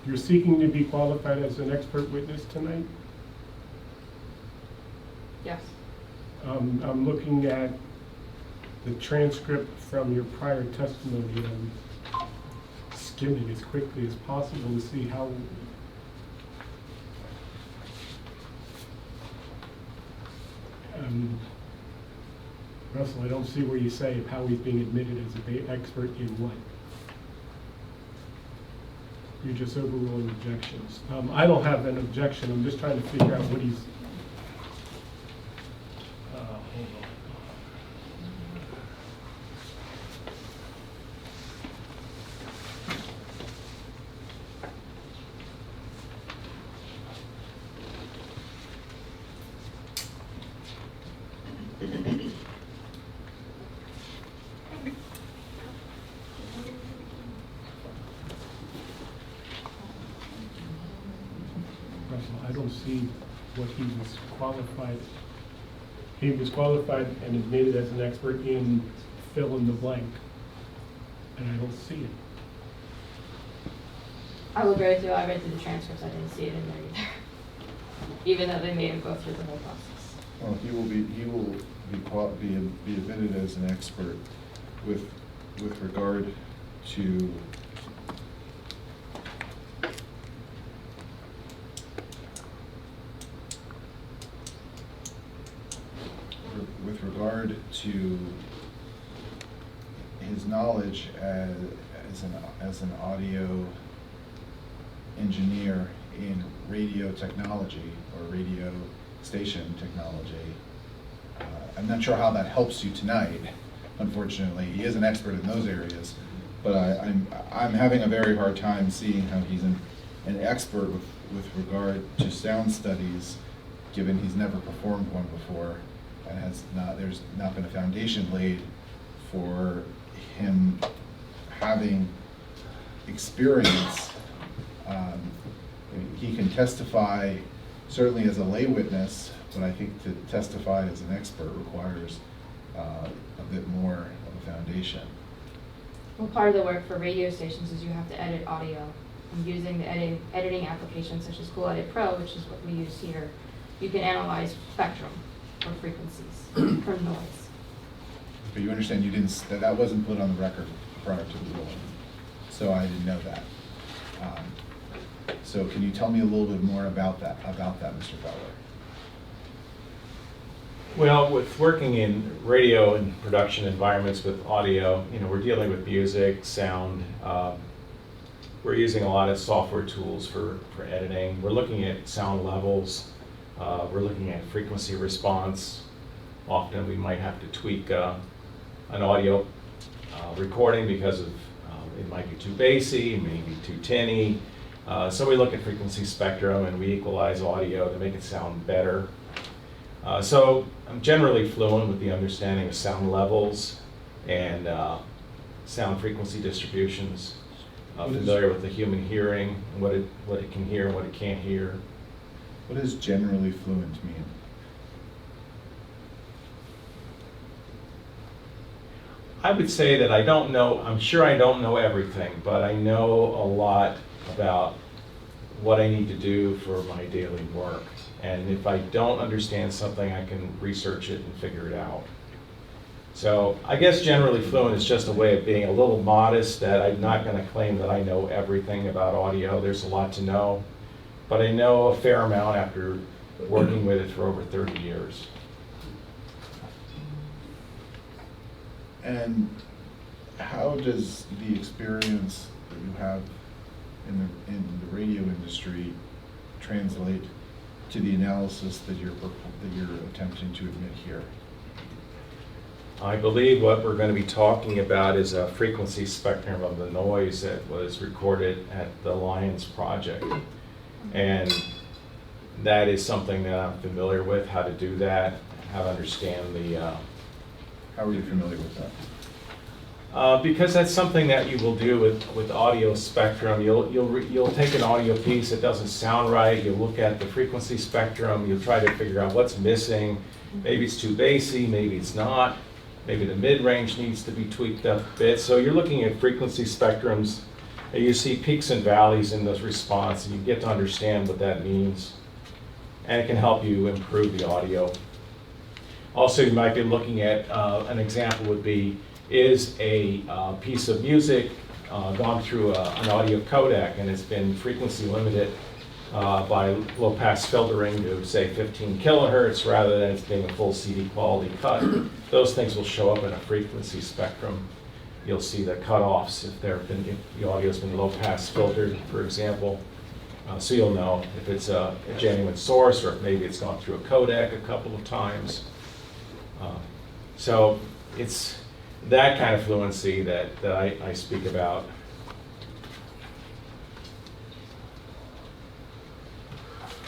You're seeking to be qualified as an expert witness tonight? Yes. I'm looking at the transcript from your prior testimony. I'm skimming as quickly as possible to see how Russell, I don't see where you say how he's being admitted as an expert in what. You're just overruling objections. I don't have an objection. I'm just trying to figure out what he's. Hold on. Russell, I don't see what he was qualified. He was qualified and admitted as an expert in fill in the blank, and I don't see it. I will agree with you. I read through the transcripts. I didn't see it in there either. Even though they made him go through the whole process. Well, he will be admitted as an expert with regard to his knowledge as an audio engineer in radio technology or radio station technology. I'm not sure how that helps you tonight, unfortunately. He is an expert in those areas, but I'm having a very hard time seeing how he's an expert with regard to sound studies, given he's never performed one before and there's not been a foundation laid for him having experience. He can testify certainly as a lay witness, but I think to testify as an expert requires a bit more of a foundation. Well, part of the work for radio stations is you have to edit audio. And using the editing applications such as Cool Edit Pro, which is what we use here, you can analyze spectrum or frequencies from noise. But you understand that wasn't put on the record prior to the ruling, so I didn't know that. So can you tell me a little bit more about that, Mr. Fowler? Well, with working in radio and production environments with audio, we're dealing with music, sound. We're using a lot of software tools for editing. We're looking at sound levels. We're looking at frequency response. Often we might have to tweak an audio recording because of it might be too bassy, maybe too tinny. So we look at frequency spectrum and we equalize audio to make it sound better. So I'm generally fluent with the understanding of sound levels and sound frequency distributions. What is- Familiar with the human hearing, what it can hear and what it can't hear. What does generally fluent mean? I would say that I don't know, I'm sure I don't know everything, but I know a lot about what I need to do for my daily work. And if I don't understand something, I can research it and figure it out. So I guess generally fluent is just a way of being a little modest, that I'm not going to claim that I know everything about audio. There's a lot to know, but I know a fair amount after working with it for over 30 years. And how does the experience that you have in the radio industry translate to the analysis that you're attempting to admit here? I believe what we're going to be talking about is a frequency spectrum of the noise that was recorded at the Lions project. And that is something that I'm familiar with, how to do that, how to understand the... How are you familiar with that? Because that's something that you will do with audio spectrum. You'll take an audio piece that doesn't sound right, you'll look at the frequency spectrum, you'll try to figure out what's missing. Maybe it's too bassy, maybe it's not. Maybe the mid-range needs to be tweaked up a bit. So you're looking at frequency spectrums, and you see peaks and valleys in those response, and you get to understand what that means. And it can help you improve the audio. Also, you might be looking at, an example would be, is a piece of music gone through an audio codec and it's been frequency limited by low pass filtering to say 15 kilohertz rather than it's being a full CD quality cut. Those things will show up in a frequency spectrum. You'll see the cutoffs if the audio's been low pass filtered, for example. So you'll know if it's a genuine source or if maybe it's gone through a codec a couple of times. So it's that kind of fluency that I speak about.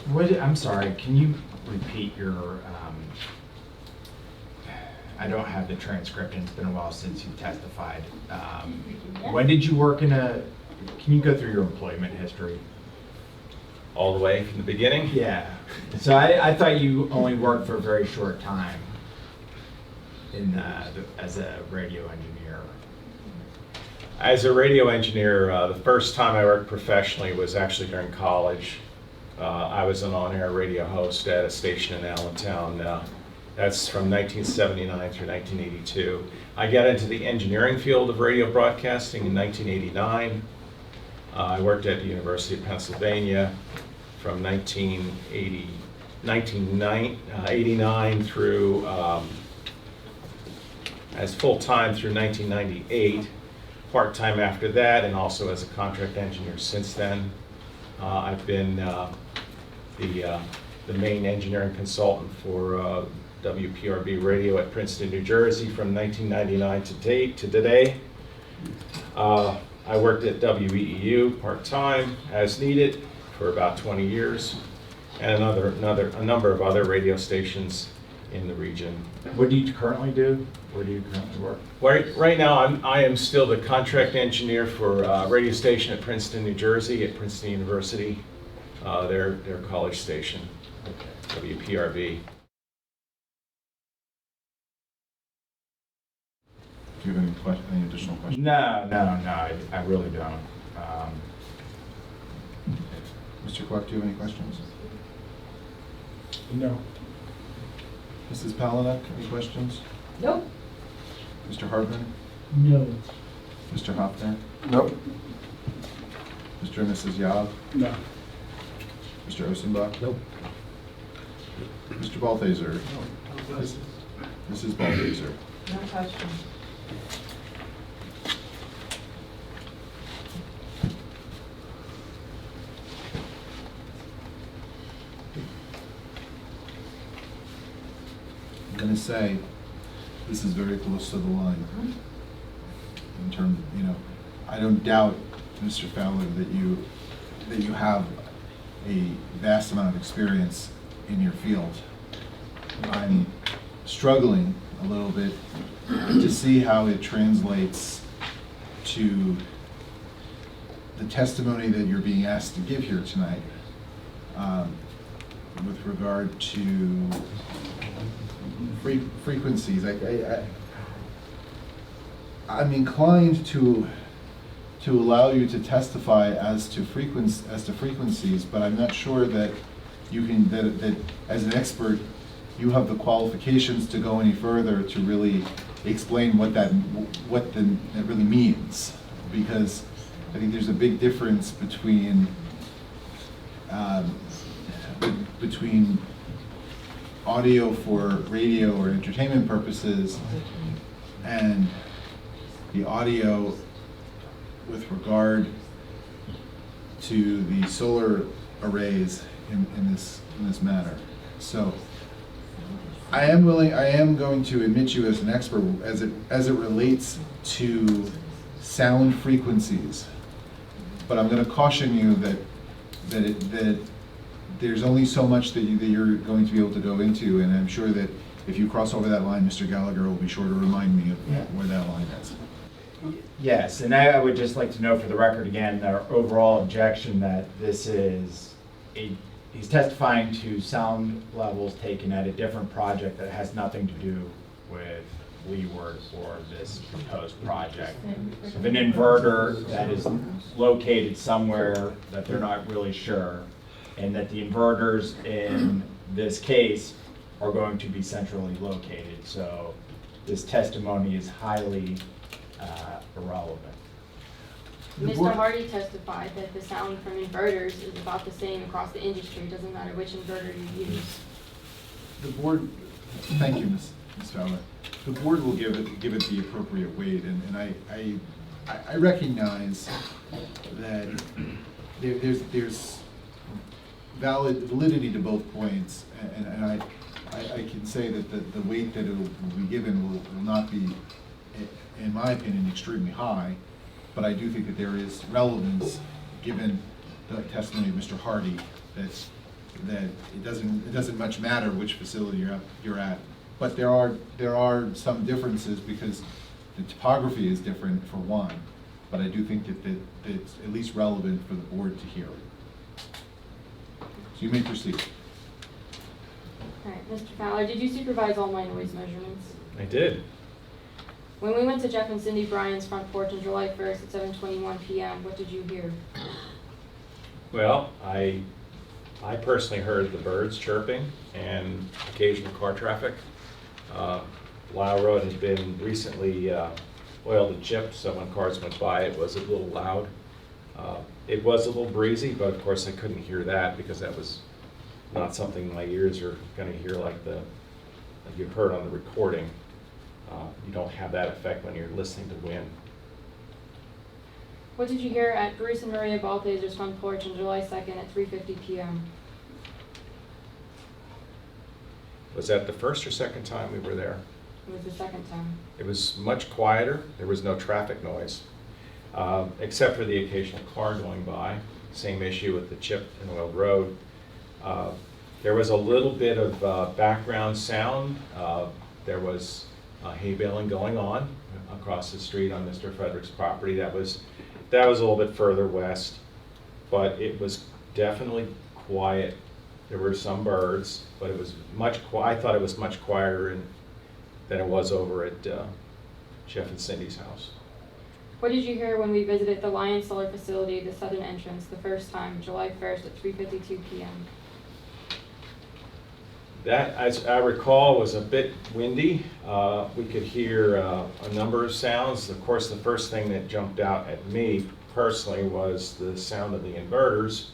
I'm sorry, can you repeat your, I don't have the transcript and it's been a while since you testified. When did you work can you go through your employment history? All the way from the beginning? Yeah, so I thought you only worked for a very short time as a radio engineer. As a radio engineer, the first time I worked professionally was actually during college. I was an on-air radio host at a station in Allentown. That's from 1979 through 1982. I got into the engineering field of radio broadcasting in 1989. I worked at the University of Pennsylvania from 1989 through as full-time through 1998, part-time after that, and also as a contract engineer since then. I've been the main engineering consultant for WPRB Radio at Princeton, New Jersey from 1999 to today. I worked at WEEU part-time as needed for about 20 years, and a number of other radio stations in the region. What do you currently do? Where do you currently work? Right now, I am still the contract engineer for a radio station at Princeton, New Jersey, at Princeton University, their college station, WPRB. Do you have any additional questions? No, I really don't. Mr. Clark, do you have any questions? No. Mrs. Palanek, any questions? Nope. Mr. Hartman? No. Mr. Hopner? Nope. Mr. and Mrs. Yav? No. Mr. Osenbach? Nope. Mr. Balthaser? Mrs. Balthaser? No question. I'm going to say this is very close to the line. In terms, I don't doubt, Mr. Fowler, that you have a vast amount of experience in your field. I'm struggling a a little bit to see how it translates to the testimony that you're being asked to give here tonight with regard to frequencies. I'm inclined to allow you to testify as to frequencies, but I'm not sure that you can, that as an expert, you have the qualifications to go any further to really explain what that really means, because I think there's a big difference between audio for radio or entertainment purposes and the audio with regard to the solar arrays in this matter. So I am going to admit you as an expert as it relates to sound frequencies, but I'm going to caution you that there's only so much that you're going to be able to go into, and I'm sure that if you cross over that line, Mr. Gallagher will be sure to remind me of where that line is. Yes, and I would just like to know for the record again, our overall objection that this is he's testifying to sound levels taken at a different project that has nothing to do with Leeward or this proposed project. Of an inverter that is located somewhere that they're not really sure, and that the inverters in this case are going to be centrally located. So this testimony is highly irrelevant. Mr. Hardy testified that the sound from inverters is about the same across the industry. It doesn't matter which inverter you use. The board, thank you, Ms. Fowler. The board will give it the appropriate weight, and I recognize that there's validity to both points, and I can say that the weight that it will be given will not be, in my opinion, extremely high, but I do think that there is relevance, given the testimony of Mr. Hardy, that it doesn't much matter which facility you're at. But there are some differences because the topography is different for one, but I do think that it's at least relevant for the board to hear. So you may proceed. All right, Mr. Fowler, did you supervise all my noise measurements? I did. When we went to Jeff and Cindy Bryan's front porch on July 1st at 7:21 p.m., what did you hear? Well, I personally heard the birds chirping and occasional car traffic. Lyle Road had been recently oiled and chipped, so when cars went by, it was a little loud. It was a little breezy, but of course I couldn't hear that because that was not something my ears are going to hear like you've heard on the recording. You don't have that effect when you're listening to wind. What did you hear at Bruce and Maria Balthazar's front porch on July 2nd at 3:50 p.m.? Was that the first or second time we were there? It was the second time. It was much quieter. There was no traffic noise, except for the occasional car going by. Same issue with the chip and oiled road. There was a little bit of background sound. There was hay baling going on across the street on Mr. Frederick's property. That was a little bit further west, but it was definitely quiet. There were some birds, but it was I thought it was much quieter than it was over at Jeff and Cindy's house. What did you hear when we visited the Lion Solar facility, the southern entrance, the first time, July 1st at 3:52 p.m.? That, as I recall, was a bit windy. We could hear a number of sounds. Of course, the first thing that jumped out at me personally was the sound of the inverters.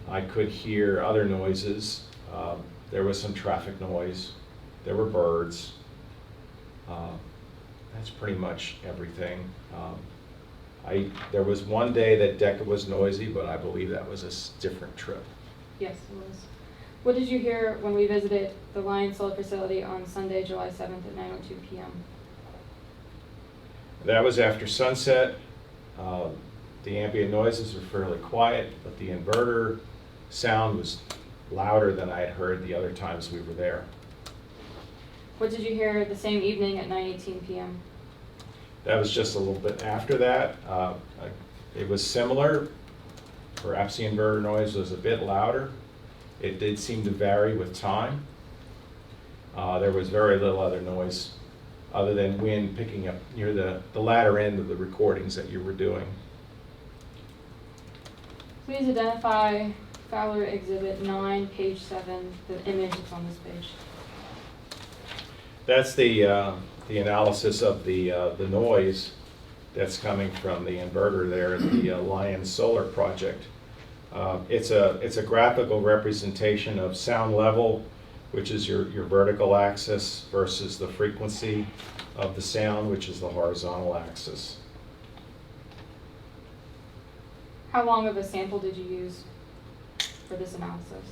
I could hear other noises. There was some traffic noise. There were birds. That's pretty much everything. There was one day that DECA was noisy, but I believe that was a different trip. Yes, it was. What did you hear when we visited the Lion Solar facility on Sunday, July 7th at 9:02 p.m.? That was after sunset. The ambient noises were fairly quiet, but the inverter sound was louder than I had heard the other times we were there. What did you hear the same evening at 9:18 p.m.? That was just a little bit after that. It was similar. Perhaps the inverter noise was a bit louder. It did seem to vary with time. There was very little other noise other than wind picking up near the latter end of the recordings that you were doing. Please identify Fowler Exhibit 9, page 7, the image that's on this page. That's the analysis of the noise that's coming from the inverter there at the Lion Solar project. It's a graphical representation of sound level, which is your vertical axis, versus the frequency of the sound, which is the horizontal axis. How long of a sample did you use for this analysis?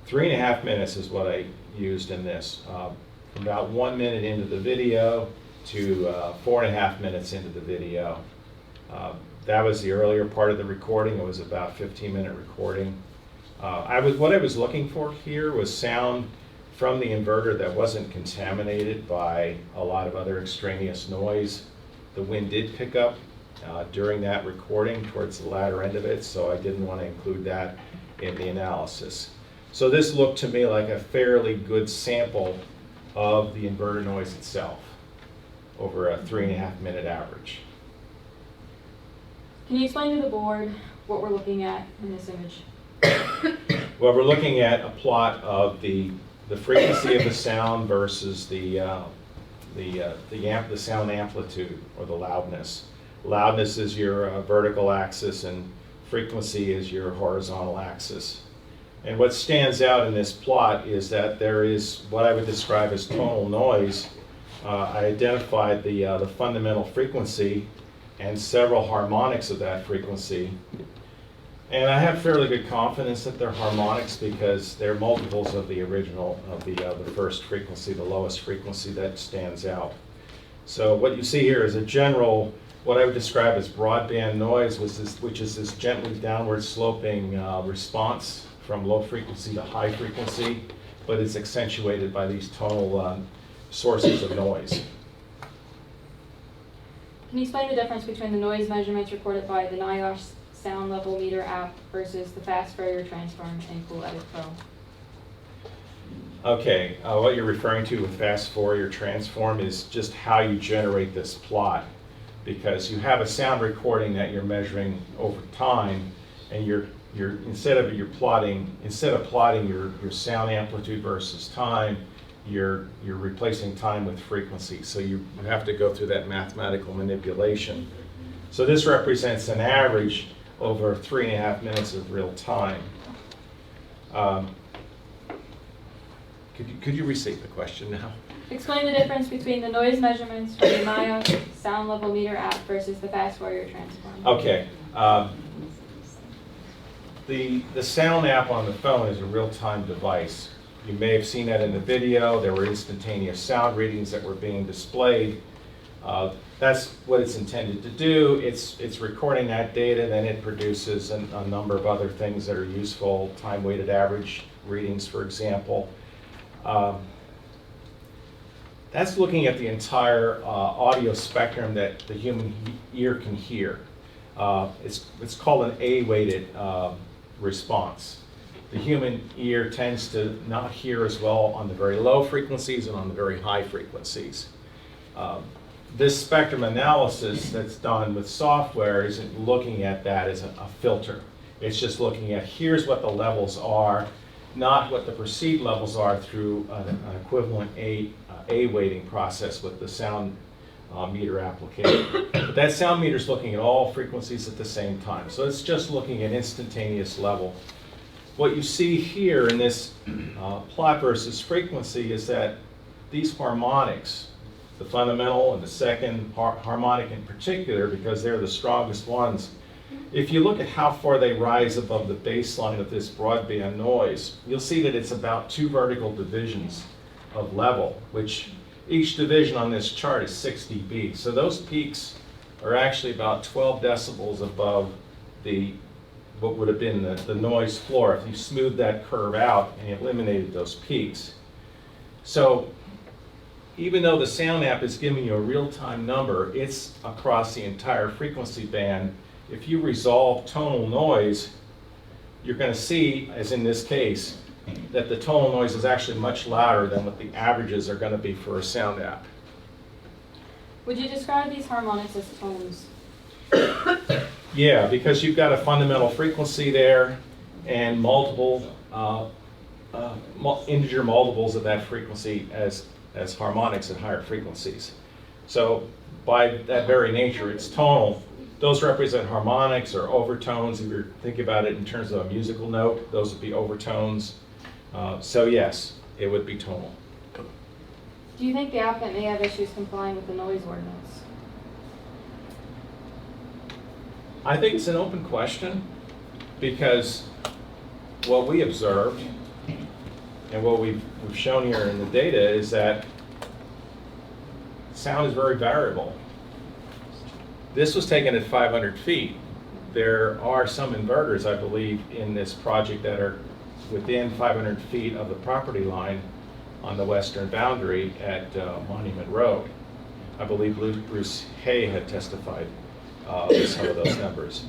3.5 minutes is what I used in this. From about 1 minute into the video to 4.5 minutes into the video. That was the earlier part of the recording. It was about 15-minute recording. What I was looking for here was sound from the inverter that wasn't contaminated by a lot of other extraneous noise. The wind did pick up during that recording towards the latter end of it, so I didn't want to include that in the analysis. So this looked to me like a fairly good sample of the inverter noise itself over a 3.5 minute average. Can you explain to the board what we're looking at in this image? Well, we're looking at a plot of the frequency of the sound versus the sound amplitude, or the loudness. Loudness is your vertical axis, and frequency is your horizontal axis. And what stands out in this plot is that there is what I would describe as tonal noise. I identified the fundamental frequency and several harmonics of that frequency. And I have fairly good confidence that they're harmonics because they're multiples of the original, of the first frequency, the lowest frequency that stands out. So what you see here is a general, what I would describe as broadband noise, which is this gently downward sloping response from low frequency to high frequency, but it's accentuated by these tonal sources of noise. Can you explain the difference between the noise measurements recorded by the NIOSH sound level meter app versus the fast Fourier transform in Cool Edit Pro? Okay, what you're referring to with fast Fourier transform is just how you generate this plot, because you have a sound recording that you're measuring over time, and instead of plotting your sound amplitude versus time, you're replacing time with frequency. So you have to go through that mathematical manipulation. So this represents an average over 3.5 minutes of real time. Could you restate the question now? Explain the difference between the noise measurements from the NIOSH sound level meter app versus the fast Fourier transform. Okay. The sound app on the phone is a real-time device. You may have seen that in the video. There were instantaneous sound readings that were being displayed. That's what it's intended to do. It's recording that data, then it produces a number of other things that are useful, time-weighted average readings, for example. That's looking at the entire audio spectrum that the human ear can hear. It's called an A-weighted response. The human ear tends to not hear as well on the very low frequencies and on the very high frequencies. This spectrum analysis that's done with software isn't looking at that as a filter. It's just looking at here's what the levels are, not what the perceived levels are through an equivalent A weighting process with the sound meter application. But that sound meter is looking at all frequencies at the same time. So it's just looking at instantaneous level. What you see here in this plot versus frequency is that these harmonics, the fundamental and the second harmonic in particular, because they're the strongest ones, if you look at how far they rise above the baseline of this broadband noise, you'll see that it's about 2 vertical divisions of level, which each division on this chart is 6 dB. So those peaks are actually about 12 decibels above what would have been the noise floor if you smoothed that curve out and eliminated those peaks. So even though the sound app is giving you a real-time number, it's across the entire frequency band. If you resolve tonal noise, you're going to see, as in this case, that the tonal noise is actually much louder than what the averages are going to be for a sound app. Would you describe these harmonics as tones? Yeah, because you've got a fundamental frequency there and multiple integer multiples of that frequency as harmonics at higher frequencies. So by that very nature, it's tonal. Those represent harmonics or overtones. If you're thinking about it in terms of a musical note, those would be overtones. So yes, it would be tonal. Do you think the applicant may have issues complying with the noise ordinance? I think it's an open question because what we observed and what we've shown here in the data is that sound is very variable. This was taken at 500 feet. There are some inverters, I believe, in this project that are within 500 feet of the property line on the western boundary at Monument Road. I believe Bruce Hay had testified with some of those numbers.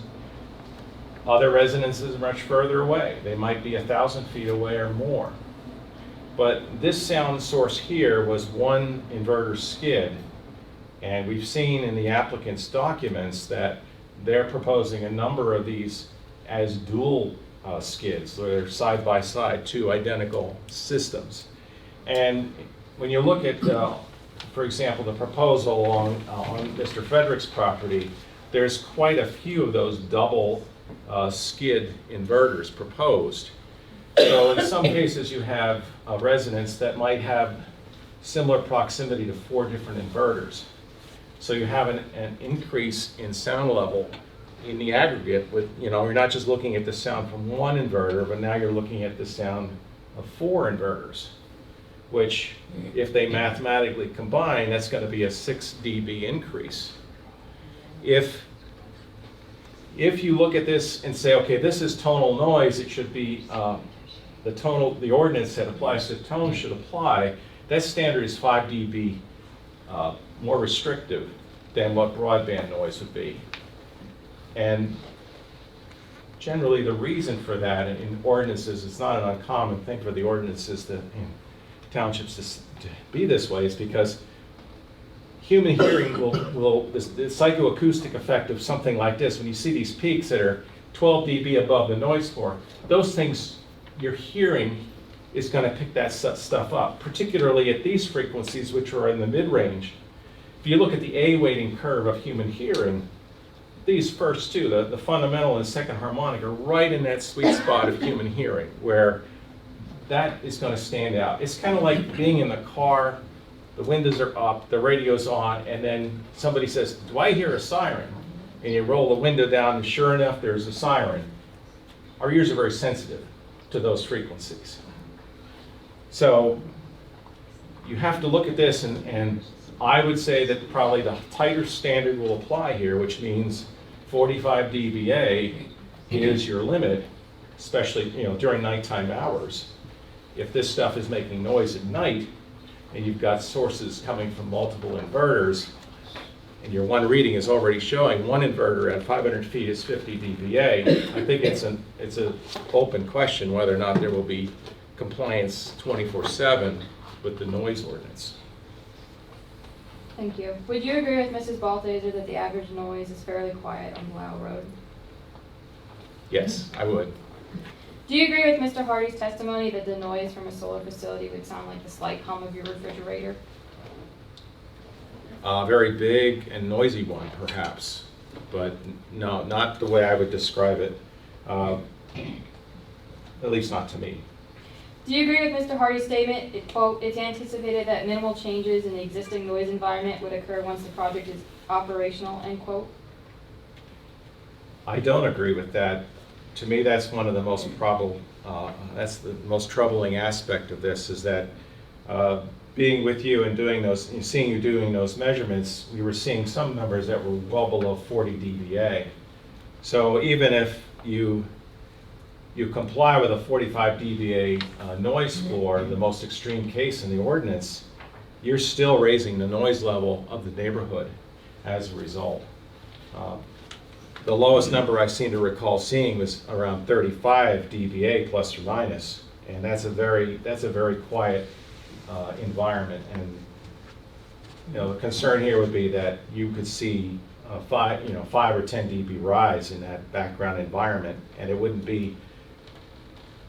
Other residences are much further away. They might be 1,000 feet away or more. But this sound source here was one inverter skid, and we've seen in the applicant's documents that they're proposing a number of these as dual skids. So they're side by side, two identical systems. And when you look at, for example, the proposal on Mr. Frederick's property, there's quite a few of those double skid inverters proposed. So in some cases you have a residence that might have similar proximity to 4 different inverters. So you have an increase in sound level in the aggregate with, you're not just looking at the sound from one inverter, but now you're looking at the sound of 4 inverters, which if they mathematically combine, that's going to be a 6 dB increase. If you look at this and say, okay, this is tonal noise, it should be the ordinance that applies to tone should apply. That standard is 5 dB more restrictive than what broadband noise would be. And generally the reason for that in ordinances, it's not an uncommon thing for the ordinances in townships to be this way, is because human hearing the psychoacoustic effect of something like this, when you see these peaks that are 12 dB above the noise floor, those things, your hearing is going to pick that stuff up, particularly at these frequencies, which are in the mid-range. If you look at the A weighting curve of human hearing, these first two, the fundamental and second harmonic, are right in that sweet spot of human hearing, where that is going to stand out. It's kind of like being in the car, the windows are up, the radio's on, and then somebody says, do I hear a siren? And you roll the window down, and sure enough, there's a siren. Our ears are very sensitive to those frequencies. So you have to look at this, and I would say that probably the tighter standard will apply here, which means 45 dBA is your limit, especially during nighttime hours. If this stuff is making noise at night, and you've got sources coming from multiple inverters, and your one reading is already showing one inverter at 500 feet is 50 dBA, I think it's an open question whether or not there will be compliance 24/7 with the noise ordinance. Thank you. Would you agree with Mrs. Balthaser that the average noise is fairly quiet on Blau Road? Yes, I would. Do you agree with Mr. Hardy's testimony that the noise from a solar facility would sound like the slight hum of your refrigerator? A very big and noisy one, perhaps, but no, not the way I would describe it, at least not to me. Do you agree with Mr. Hardy's statement, quote, it's anticipated that minimal changes in the existing noise environment would occur once the project is operational, end quote? I don't agree with that. To me, that's one of the most that's the most troubling aspect of this, is that being with you and seeing you doing those measurements, we were seeing some numbers that were well below 40 dBA. So even if you you comply with a 45 dBA noise floor, the most extreme case in the ordinance, you're still raising the noise level of the neighborhood as a result. The lowest number I seem to recall seeing was around 35 dBA plus or minus, and that's a very quiet environment. And the concern here would be that you could see 5 or 10 dB rise in that background environment, and it wouldn't be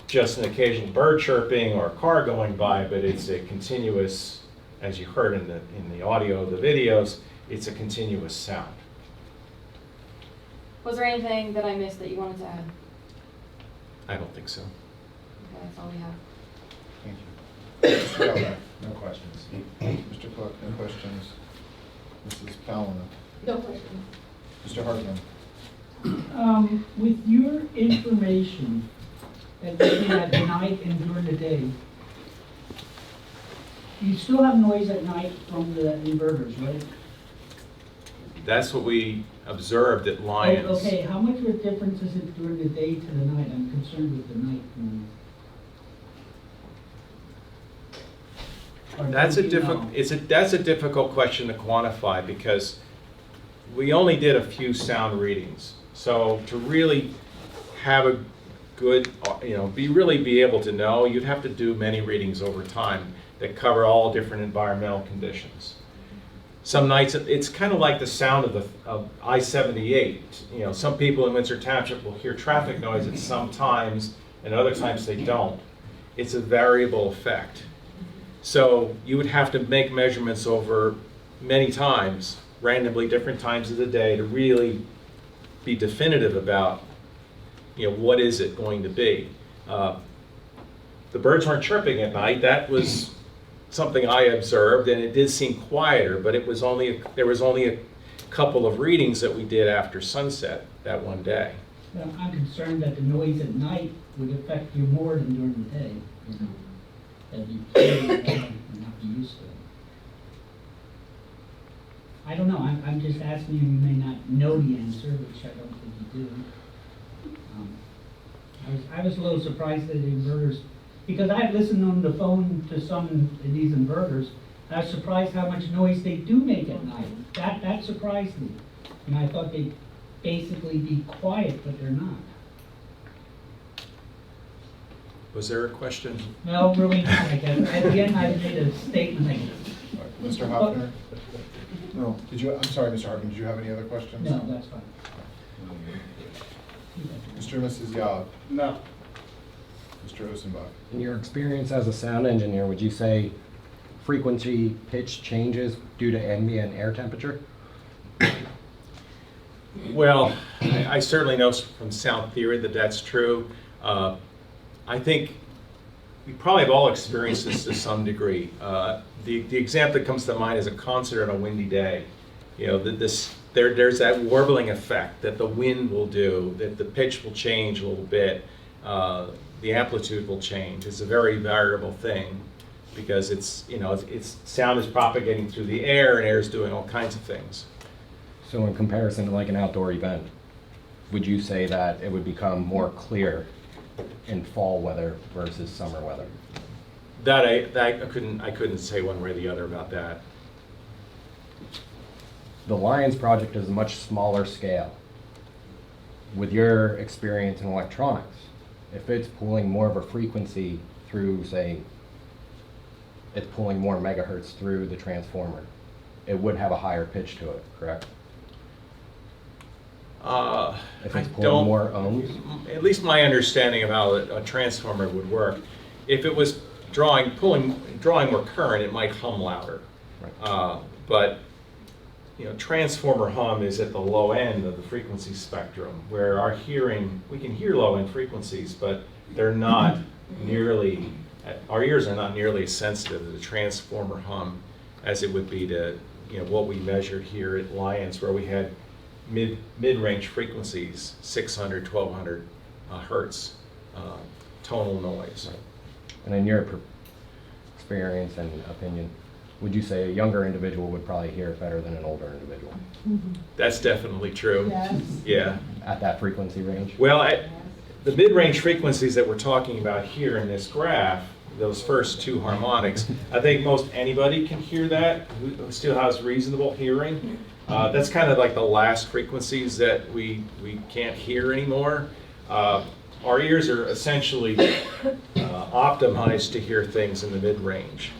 just an occasional bird chirping or a car going by, but it's a continuous, as you heard in the audio of the videos, it's a continuous sound. Was there anything that I missed that you wanted to add? I don't think so. Okay, that's all we have. Thank you. Mr. Galvin, no questions. Mr. Cook, no questions. Mrs. Palmer, No question. Mr. Hartman. With your information that you get at night and during the day, you still have noise at night from the inverters, right? That's what we observed at Lions. Oh, okay, how much of a difference is it during the day to the night? I'm concerned with the night noise. Or That's don't a you difficult. know? That's a difficult question to quantify because we only did a few sound readings. So to really have a good, be able to know, you'd have to do many readings over time that cover all different environmental conditions. Some nights it's kind of like the sound of I-78. Some people in Windsor Township will hear traffic noise at some times, and other times they don't. It's a variable effect. So you would have to make measurements over many times, randomly different times of the day, to really be definitive about, what is it going to be. The birds weren't chirping at night. That was something I observed, and it did seem quieter, but there was only a couple of readings that we did after sunset that one day. Well, I'm concerned that the noise at night would affect you more than during the day. That you and not be used to it. I don't know, I'm just asking you, you may not know the answer, which I don't think you do. I was a little surprised that the inverters, because I've listened on the phone to some of these inverters, I was surprised how much noise they do make at night. That surprised me. And I thought they'd basically be quiet, but they're not. Was there a question? No, really not, I guess. At the end, I made a statement like this. Mr. Hopner? No. I'm sorry, Mr. Hartman, did you have any other questions? No, that's fine. Mr. and Mrs. Yob? No. Mr. Osenbach? In your experience as a sound engineer, would you say frequency pitch changes due to ambient air temperature? Well, I certainly know from sound theory that that's true. I think we probably have all experienced this to some degree. The example that comes to mind is a concert on a windy day. There's that warbling effect that the wind will do, that the pitch will change a little bit, the amplitude will change. It's a very variable thing because it's sound is propagating through the air, and air is doing all kinds of things. So in comparison to like an outdoor event, would you say that it would become more clear in fall weather versus summer weather? That I couldn't say one way or the other about that. The Lions project is a much smaller scale. With your experience in electronics, if it's pulling more of a frequency through, say, it's pulling more megahertz through the transformer, it would have a higher pitch to it, correct? If it's pulling more ohms? At least my understanding of how a transformer would work, if it was drawing more current, it might hum louder. Right. But transformer hum is at the low end of the frequency spectrum, where we can hear low end frequencies, but they're not nearly, our ears are not nearly as sensitive to the transformer hum as it would be to what we measured here at Lions, where we had mid-range frequencies, 600, 1200 hertz tonal noise. Right. And in your experience and opinion, would you say a younger individual would probably hear it better than an older individual That's definitely true. Yes. Yeah. at that frequency range? Well, the mid-range frequencies that we're talking about here in this graph, those first two harmonics, I think most anybody can hear that, who still has reasonable hearing. That's kind of like the last frequencies that we can't hear anymore. Our ears are essentially optimized to hear things in the mid-range.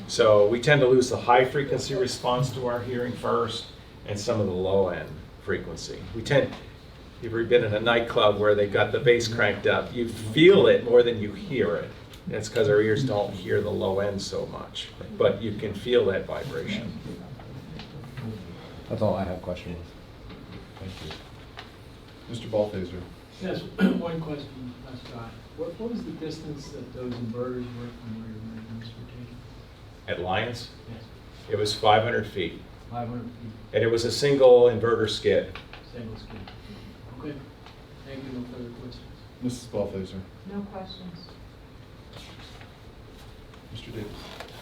So we tend to lose the high frequency response to our hearing first and some of the low end frequency. You've ever been in a nightclub where they got the bass cranked up, you feel it more than you hear it. That's because our ears don't hear the low end so much, but you can feel that vibration. That's all I have questions. Thank you. Mr. Ballfazer. Yes, one question, Scott. What was the distance that those inverters were from where your measurements were taken? At Lions, Yes, it was 500 feet, 500 feet, and it was a single inverter skid. single skin. Okay, thank you, no further questions. Mrs. Ballfazer. No questions. Mr. Davis.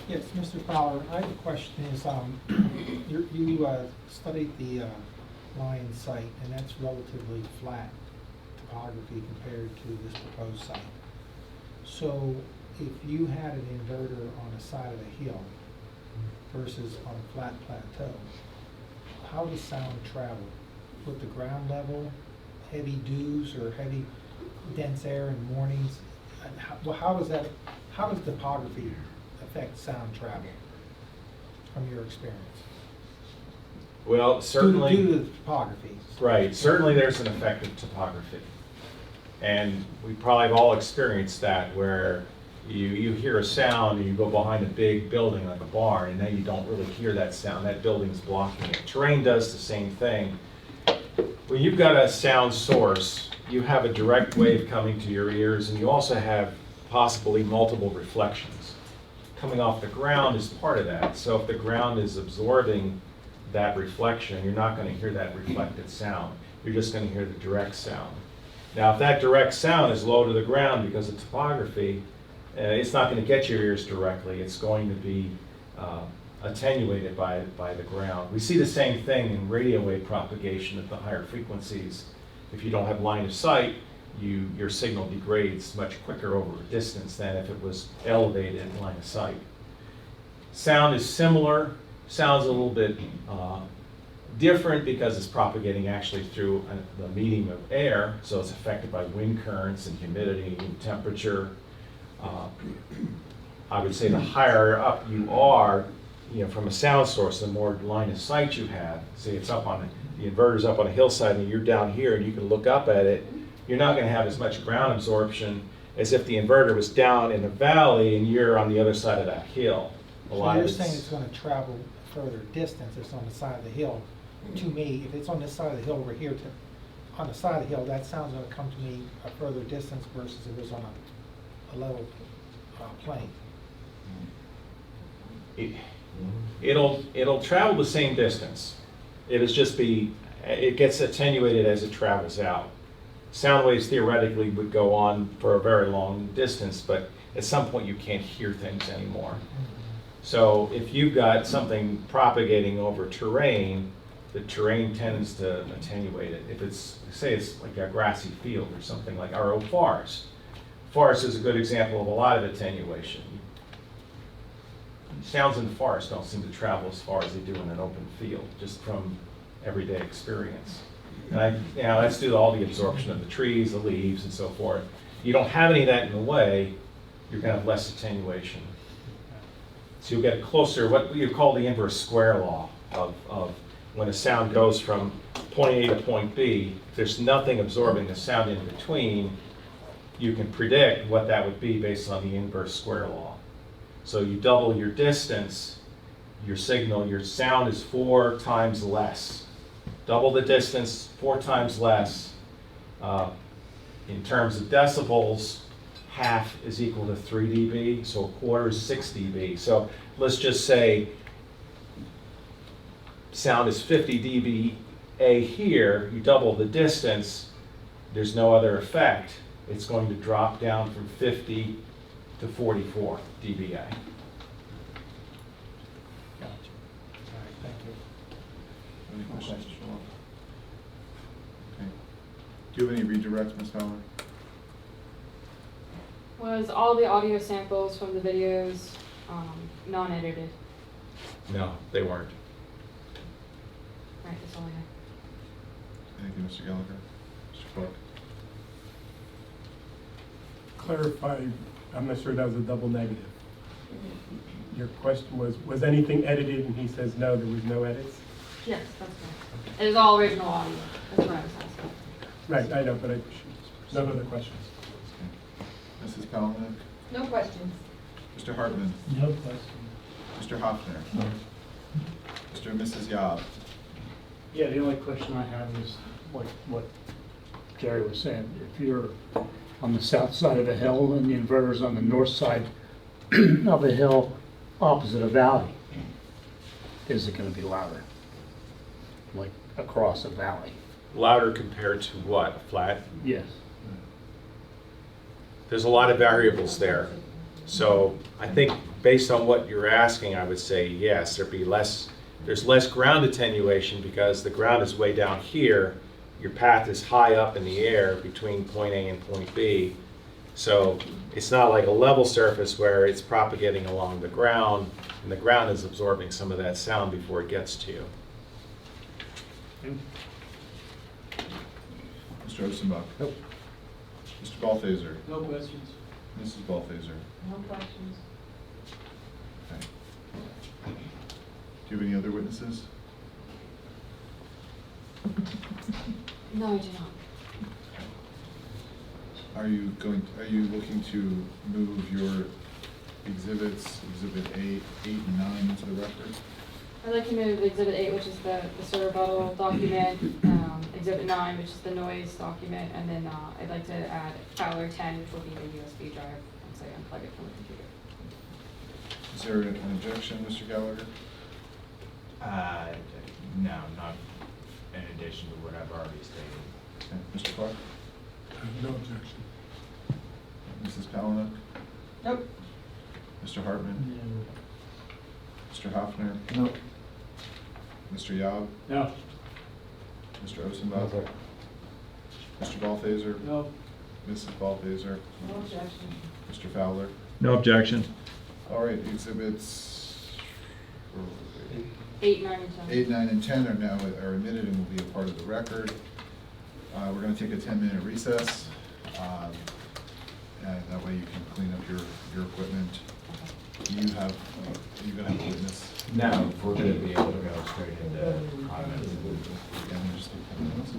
Yes, Mr. Fowler, I have a question is, you studied the Lion site, and that's relatively flat topography compared to this proposed site. So if you had an inverter on the side of a hill versus on a flat plateau, how does sound travel? With the ground level, heavy dews or heavy dense air in mornings? And how does topography affect sound travel from your experience? Well, certainly. Due to the topography. Right, certainly there's an effect of topography. And we probably have all experienced that, where you hear a sound and you go behind a big building like a barn, and then you don't really hear that sound. That building's blocking it. Terrain does the same thing. When you've got a sound source, you have a direct wave coming to your ears, and you also have possibly multiple reflections. Coming off the ground is part of that. So if the ground is absorbing that reflection, you're not going to hear that reflected sound. You're just going to hear the direct sound. Now, if that direct sound is low to the ground because of topography, it's not going to get your ears directly. It's going to be attenuated by the ground. We see the same thing in radio wave propagation at the higher frequencies. If you don't have line of sight, your signal degrades much quicker over a distance than if it was elevated in line of sight. Sound is similar. Sounds a little bit different because it's propagating actually through the medium of air, so it's affected by wind currents and humidity and temperature. I would say the higher up you are, from a sound source, the more line of sight you have. Say it's up on the inverter's up on a hillside and you're down here and you can look up at it. You're not going to have as much ground absorption as if the inverter was down in a valley and you're on the other side of that hill. So you're saying it's going to travel further distance if it's on the side of the hill. To me, if it's on this side of the hill over here, on the side of the hill, that sound's going to come to me a further distance versus if it was on a level plane. It'll travel the same distance. It gets attenuated as it travels out. Sound waves theoretically would go on for a very long distance, but at some point you can't hear things anymore. So if you've got something propagating over terrain, the terrain tends to attenuate it. If it's, say it's like a grassy field or something like our old forest. Forest is a good example of a lot of attenuation. Sounds in the forest don't seem to travel as far as they do in an open field, just from everyday experience. And that's due to all the absorption of the trees, the leaves, and so forth. You don't have any of that in the way, you're going to have less attenuation. So you'll get closer, what you call the inverse square law of when a sound goes from point A to point B, if there's nothing absorbing the sound in between, you can predict what that would be based on the inverse square law. So you double your distance, your signal, your sound is 4 times less. Double the distance, 4 times less. In terms of decibels, half is equal to 3 dB, so a quarter is 6 dB. So let's just say sound is 50 dBA here, you double the distance, there's no other effect. It's going to drop down from 50 to 44 dBA. Gotcha. All right, thank you. Any questions? Okay. Do you have any redirects, Ms. Fowler? Was all the audio samples from the videos non-edited? No, they weren't. Right, that's all I have. Thank you, Mr. Gallagher. Mr. Clark? Clarify, I'm not sure that was a double negative. Your question was anything edited? And he says, no, there was no edits. Yes, that's correct. It was all original audio. That's what I was asking. Right, I know, but no other questions. Mrs. Palaniuk? No questions. Mr. Hartman? No question. Mr. Hoffner? Mr. and Mrs. Yob? Yeah, the only question I have is like what Jerry was saying. If you're on the south side of a hill and the inverter's on the north side of a hill opposite a valley, is it going to be louder? Like across a valley? Louder compared to what? Flat? Yes. There's a lot of variables there. So I think based on what you're asking, I would say yes, there's less ground attenuation because the ground is way down here. Your path is high up in the air between point A and point B. So it's not like a level surface where it's propagating along the ground and the ground is absorbing some of that sound before it gets to you. Mr. Osenbach? Nope. Mr. Balthaser? No questions. Mrs. Balthaser? No questions. Okay. Do you have any other witnesses? No, I do not. Are you looking to move your exhibits, Exhibit 8 and 9 into the record? I'd like to move Exhibit 8, which is the SOAR rebuttal document, Exhibit 9, which is the noise document, and then I'd like to add Fowler 10, which will be the USB drive once I unplug it from the computer. Is there an objection, Mr. Gallagher? No, not in addition to what I've already stated. Okay. Mr. Clark? No objection. Mrs. Palaniuk? Nope. Mr. Hartman? Mr. Hoffner? No. Mr. Yob? No. Mr. Osenbach? Mr. Balthaser? No. Mrs. Balthaser? No objection. Mr. Fowler? No objection. All right, exhibits 8, 9, and 10. 8, 9, and 10 are admitted and will be a part of the record. We're going to take a 10-minute recess, and that way you can clean up your equipment. Are you going to have a witness? No, we're going to be able to go straight into comments. Yeah, I'm gonna just take 10 minutes.